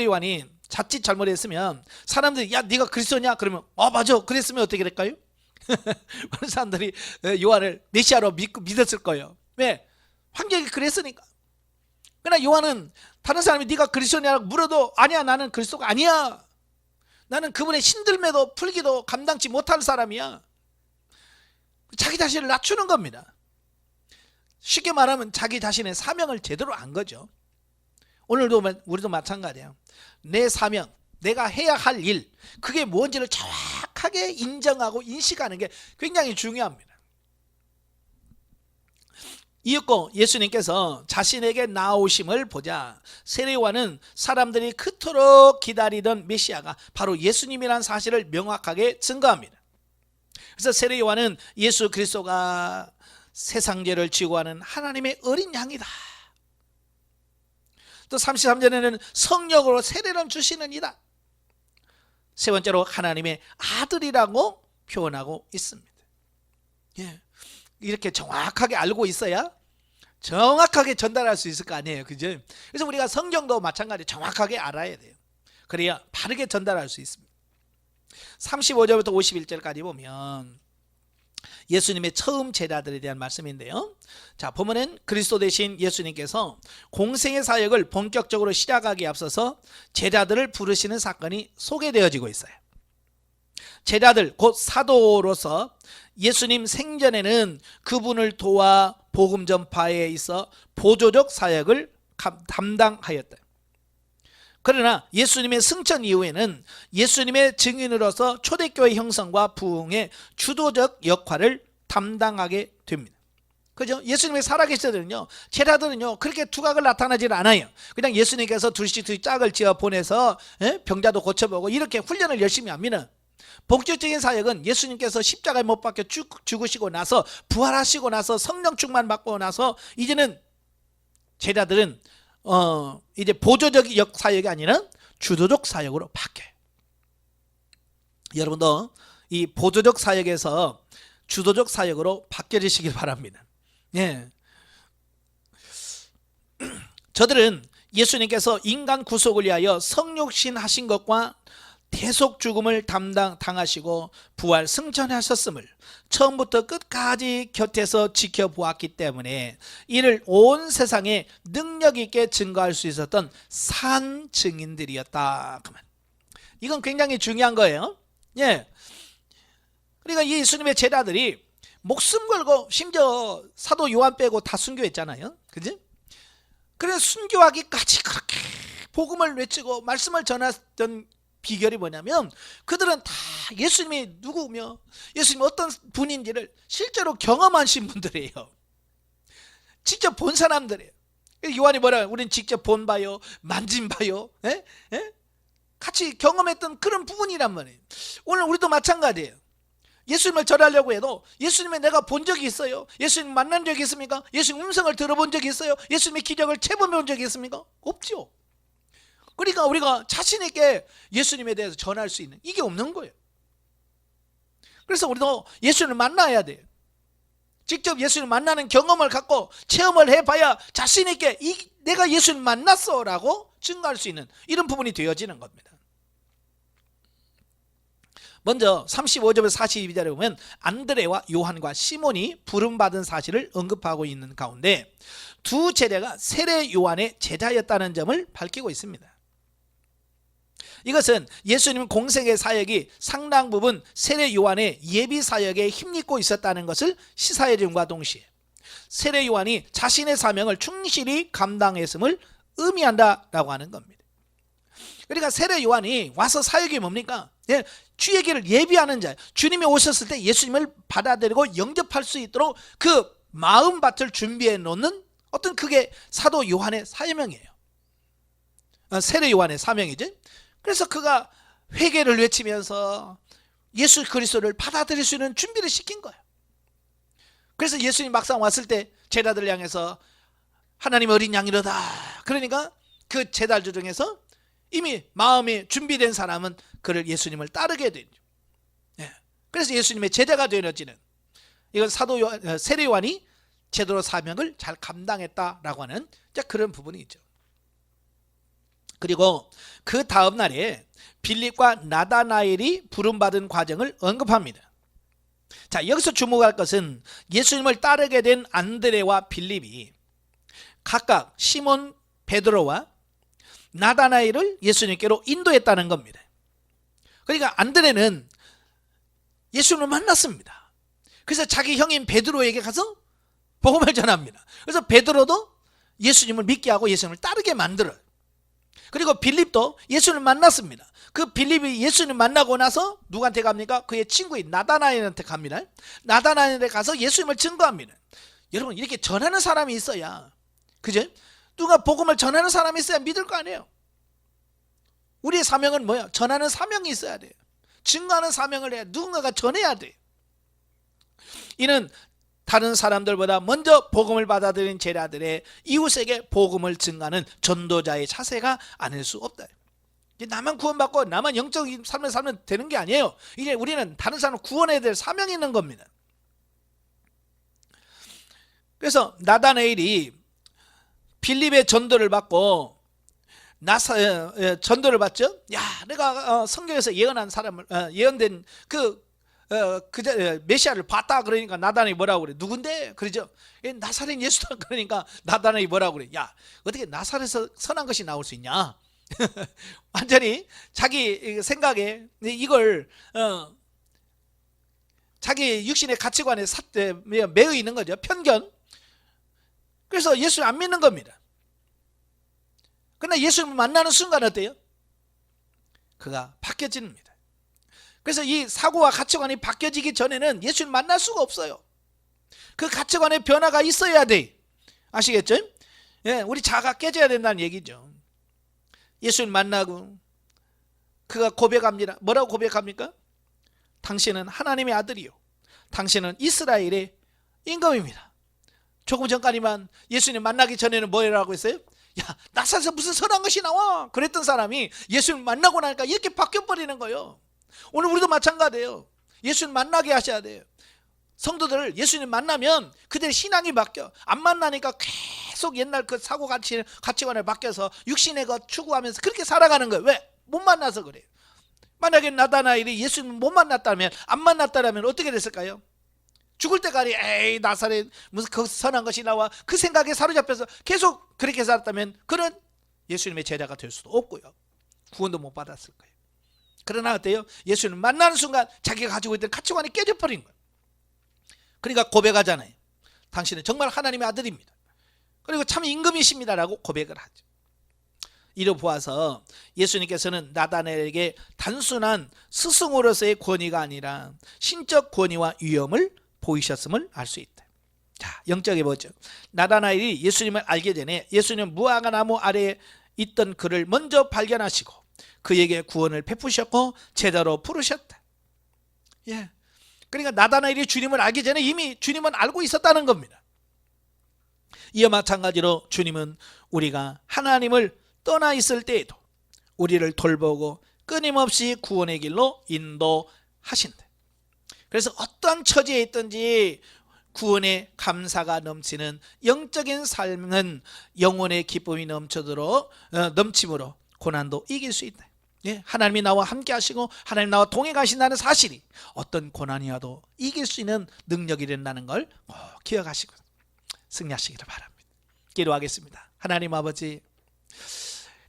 요한이 자칫 잘못했으면 사람들이 야 네가 그리스도냐 그러면 맞아 그랬으면 어떻게 될까요? 많은 사람들이 요한을 메시아로 믿었을 거예요. 왜? 환경이 그랬으니까. 그러나 요한은 다른 사람이 네가 그리스도냐고 물어도 아니야 나는 그리스도가 아니야, 나는 그분의 신들매도 풀기도 감당치 못할 사람이야. 자기 자신을 낮추는 겁니다. 쉽게 말하면 자기 자신의 사명을 제대로 안 거죠. 오늘도 우리도 마찬가지예요. 내 사명, 내가 해야 할 일, 그게 뭔지를 정확하게 인정하고 인식하는 게 굉장히 중요합니다. 이윽고 예수님께서 자신에게 나오심을 보자 세례 요한은 사람들이 그토록 기다리던 메시아가 바로 예수님이라는 사실을 명확하게 증거합니다. 그래서 세례 요한은 예수 그리스도가 세상 죄를 지고 하는 하나님의 어린 양이다. 또 33절에는 성령으로 세례를 주시는 이다. 세 번째로 하나님의 아들이라고 표현하고 있습니다. 예. 이렇게 정확하게 알고 있어야 정확하게 전달할 수 있을 거 아니에요. 그죠? 그래서 우리가 성경도 마찬가지로 정확하게 알아야 돼요. 그래야 바르게 전달할 수 있습니다. 35절부터 51절까지 보면 예수님의 처음 제자들에 대한 말씀인데요. 자, 보면은 그리스도 되신 예수님께서 공생의 사역을 본격적으로 시작하기에 앞서서 제자들을 부르시는 사건이 소개되어지고 있어요. 제자들 곧 사도로서 예수님 생전에는 그분을 도와 복음 전파에 있어 보조적 사역을 담당하였다. 그러나 예수님의 승천 이후에는 예수님의 증인으로서 초대교회 형성과 부흥의 주도적 역할을 담당하게 됩니다. 그죠? 예수님이 살아계실 때는요, 제자들은요 그렇게 두각을 나타나질 않아요. 그냥 예수님께서 둘씩 짝을 지어 보내서 병자도 고쳐보고 이렇게 훈련을 열심히 합니다. 본격적인 사역은 예수님께서 십자가에 못 박혀 죽으시고 나서 부활하시고 나서 성령 충만 받고 나서 이제는 제자들은 이제 보조적 사역이 아니라 주도적 사역으로 바뀌어요. 여러분도 이 보조적 사역에서 주도적 사역으로 바뀌어지시길 바랍니다. 예. 저들은 예수님께서 인간 구속을 위하여 성육신 하신 것과 대속 죽음을 당하시고 부활 승천하셨음을 처음부터 끝까지 곁에서 지켜보았기 때문에 이를 온 세상에 능력 있게 증거할 수 있었던 산 증인들이었다. 이건 굉장히 중요한 거예요. 예. 그러니까 예수님의 제자들이 목숨 걸고 심지어 사도 요한 빼고 다 순교했잖아요. 그지? 그래서 순교하기까지 그렇게 복음을 외치고 말씀을 전했던 비결이 뭐냐면 그들은 다 예수님이 누구며 예수님이 어떤 분인지를 실제로 경험하신 분들이에요. 직접 본 사람들이에요. 요한이 뭐라 우리는 직접 본 바요 만진 바요 같이 경험했던 그런 부분이란 말이에요. 오늘 우리도 마찬가지예요. 예수님을 절하려고 해도 예수님의 내가 본 적이 있어요? 예수님 만난 적이 있습니까? 예수님 음성을 들어본 적이 있어요? 예수님의 기적을 체험해본 적이 있습니까? 없죠. 그러니까 우리가 자신 있게 예수님에 대해서 전할 수 있는 이게 없는 거예요. 그래서 우리도 예수님을 만나야 돼요. 직접 예수님을 만나는 경험을 갖고 체험을 해봐야 자신 있게 내가 예수님 만났어 라고 증거할 수 있는 이런 부분이 되어지는 겁니다. 먼저 35절에서 42절에 보면 안드레와 요한과 시몬이 부름받은 사실을 언급하고 있는 가운데 두 제자가 세례 요한의 제자였다는 점을 밝히고 있습니다. 이것은 예수님 공생의 사역이 상당 부분 세례 요한의 예비 사역에 힘입고 있었다는 것을 시사해 줌과 동시에 세례 요한이 자신의 사명을 충실히 감당했음을 의미한다라고 하는 겁니다. 그러니까 세례 요한이 와서 사역이 뭡니까? 주의 길을 예비하는 자, 주님이 오셨을 때 예수님을 받아들이고 영접할 수 있도록 그 마음밭을 준비해 놓는 어떤 그게 사도 요한의 사명이에요. 세례 요한의 사명이죠. 그래서 그가 회개를 외치면서 예수 그리스도를 받아들일 수 있는 준비를 시킨 거예요. 그래서 예수님 막상 왔을 때 제자들 향해서 하나님 어린 양이로다. 그러니까 그 제자들 중에서 이미 마음이 준비된 사람은 그를 예수님을 따르게 되죠. 그래서 예수님의 제자가 되어지는 이건 세례 요한이 제대로 사명을 잘 감당했다라고 하는 그런 부분이 있죠. 그리고 그 다음 날에 빌립과 나다나엘이 부름받은 과정을 언급합니다. 자, 여기서 주목할 것은 예수님을 따르게 된 안드레와 빌립이 각각 시몬 베드로와 나다나엘을 예수님께로 인도했다는 겁니다. 그러니까 안드레는 예수님을 만났습니다. 그래서 자기 형인 베드로에게 가서 복음을 전합니다. 그래서 베드로도 예수님을 믿게 하고 예수님을 따르게 만들어요. 그리고 빌립도 예수님을 만났습니다. 그 빌립이 예수님을 만나고 나서 누구한테 갑니까? 그의 친구인 나다나엘한테 갑니다. 나다나엘에 가서 예수님을 증거합니다. 여러분, 이렇게 전하는 사람이 있어야, 그죠? 누가 복음을 전하는 사람이 있어야 믿을 거 아니에요. 우리의 사명은 뭐야? 전하는 사명이 있어야 돼요. 증거하는 사명을 해야 누군가가 전해야 돼요. 이는 다른 사람들보다 먼저 복음을 받아들인 제자들의 이웃에게 복음을 증가하는 전도자의 자세가 아닐 수 없다. 나만 구원받고 나만 영적인 삶을 살면 되는 게 아니에요. 이제 우리는 다른 사람을 구원해야 될 사명이 있는 겁니다. 그래서 나다나엘이 빌립의 전도를 받고 전도를 받죠. 야, 내가 성경에서 예언한 사람을 예언된 그 메시아를 봤다. 그러니까 나다나엘이 뭐라고 그래? 누군데? 그러죠. 나사렛 예수다. 그러니까 나다나엘이 뭐라고 그래? 야, 어떻게 나사렛에서 선한 것이 나올 수 있냐? 완전히 자기 생각에 이걸 자기 육신의 가치관에 매여 있는 거죠. 편견. 그래서 예수를 안 믿는 겁니다. 그러나 예수님을 만나는 순간 어때요? 그가 바뀌어집니다. 그래서 이 사고와 가치관이 바뀌어지기 전에는 예수를 만날 수가 없어요. 그 가치관의 변화가 있어야 돼. 아시겠죠? 예, 우리 자아가 깨져야 된다는 얘기죠. 예수를 만나고 그가 고백합니다. 뭐라고 고백합니까? 당신은 하나님의 아들이요, 당신은 이스라엘의 임금입니다. 조금 전까지만 예수님 만나기 전에는 뭐라고 했어요? 야, 나사렛에서 무슨 선한 것이 나와? 그랬던 사람이 예수님 만나고 나니까 이렇게 바뀌어버리는 거예요. 오늘 우리도 마찬가지예요. 예수님 만나게 하셔야 돼요. 성도들 예수님 만나면 그들의 신앙이 바뀌어. 안 만나니까 계속 옛날 그 사고 가치관에 바뀌어서 육신의 것 추구하면서 그렇게 살아가는 거예요. 왜? 못 만나서 그래요. 만약에 나다나엘이 예수님 못 만났다면, 안 만났다면 어떻게 됐을까요? 죽을 때까지 에이 나사렛 무슨 그 선한 것이 나와, 그 생각에 사로잡혀서 계속 그렇게 살았다면 그는 예수님의 제자가 될 수도 없고요, 구원도 못 받았을 거예요. 그러나 어때요? 예수님 만나는 순간 자기가 가지고 있던 가치관이 깨져버린 거예요. 그러니까 고백하잖아요. 당신은 정말 하나님의 아들입니다. 그리고 참 임금이십니다라고 고백을 하죠. 이로 보아서 예수님께서는 나다나엘에게 단순한 스승으로서의 권위가 아니라 신적 권위와 위엄을 보이셨음을 알 수 있다. 자, 영적에 보죠. 나다나엘이 예수님을 알게 되네 예수님은 무화과 나무 아래에 있던 그를 먼저 발견하시고 그에게 구원을 베푸셨고 제자로 부르셨다. 예. 그러니까 나다나엘이 주님을 알기 전에 이미 주님은 알고 있었다는 겁니다. 이와 마찬가지로 주님은 우리가 하나님을 떠나 있을 때에도 우리를 돌보고 끊임없이 구원의 길로 인도하신다. 그래서 어떠한 처지에 있든지 구원의 감사가 넘치는 영적인 삶은 영혼의 기쁨이 넘침으로 고난도 이길 수 있다. 예, 하나님이 나와 함께 하시고 하나님 나와 동행 가신다는 사실이 어떤 고난이 와도 이길 수 있는 능력이 된다는 걸 꼭 기억하시고 승리하시기를 바랍니다. 기도하겠습니다. 하나님 아버지,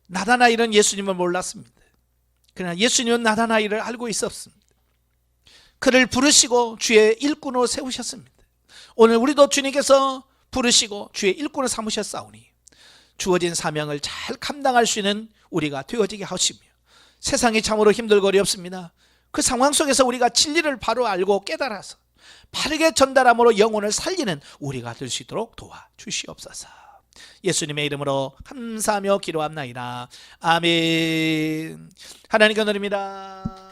나다나엘은 예수님을 몰랐습니다. 그러나 예수님은 나다나엘을 알고 있었습니다. 그를 부르시고 주의 일꾼으로 세우셨습니다. 오늘 우리도 주님께서 부르시고 주의 일꾼을 삼으셨사오니 주어진 사명을 잘 감당할 수 있는 우리가 되어지게 하시며 세상이 참으로 힘들고 어렵습니다. 그 상황 속에서 우리가 진리를 바로 알고 깨달아서 바르게 전달함으로 영혼을 살리는 우리가 될 수 있도록 도와주시옵소서. 예수님의 이름으로 감사하며 기도합나이다. 아멘. 하나님께 드립니다.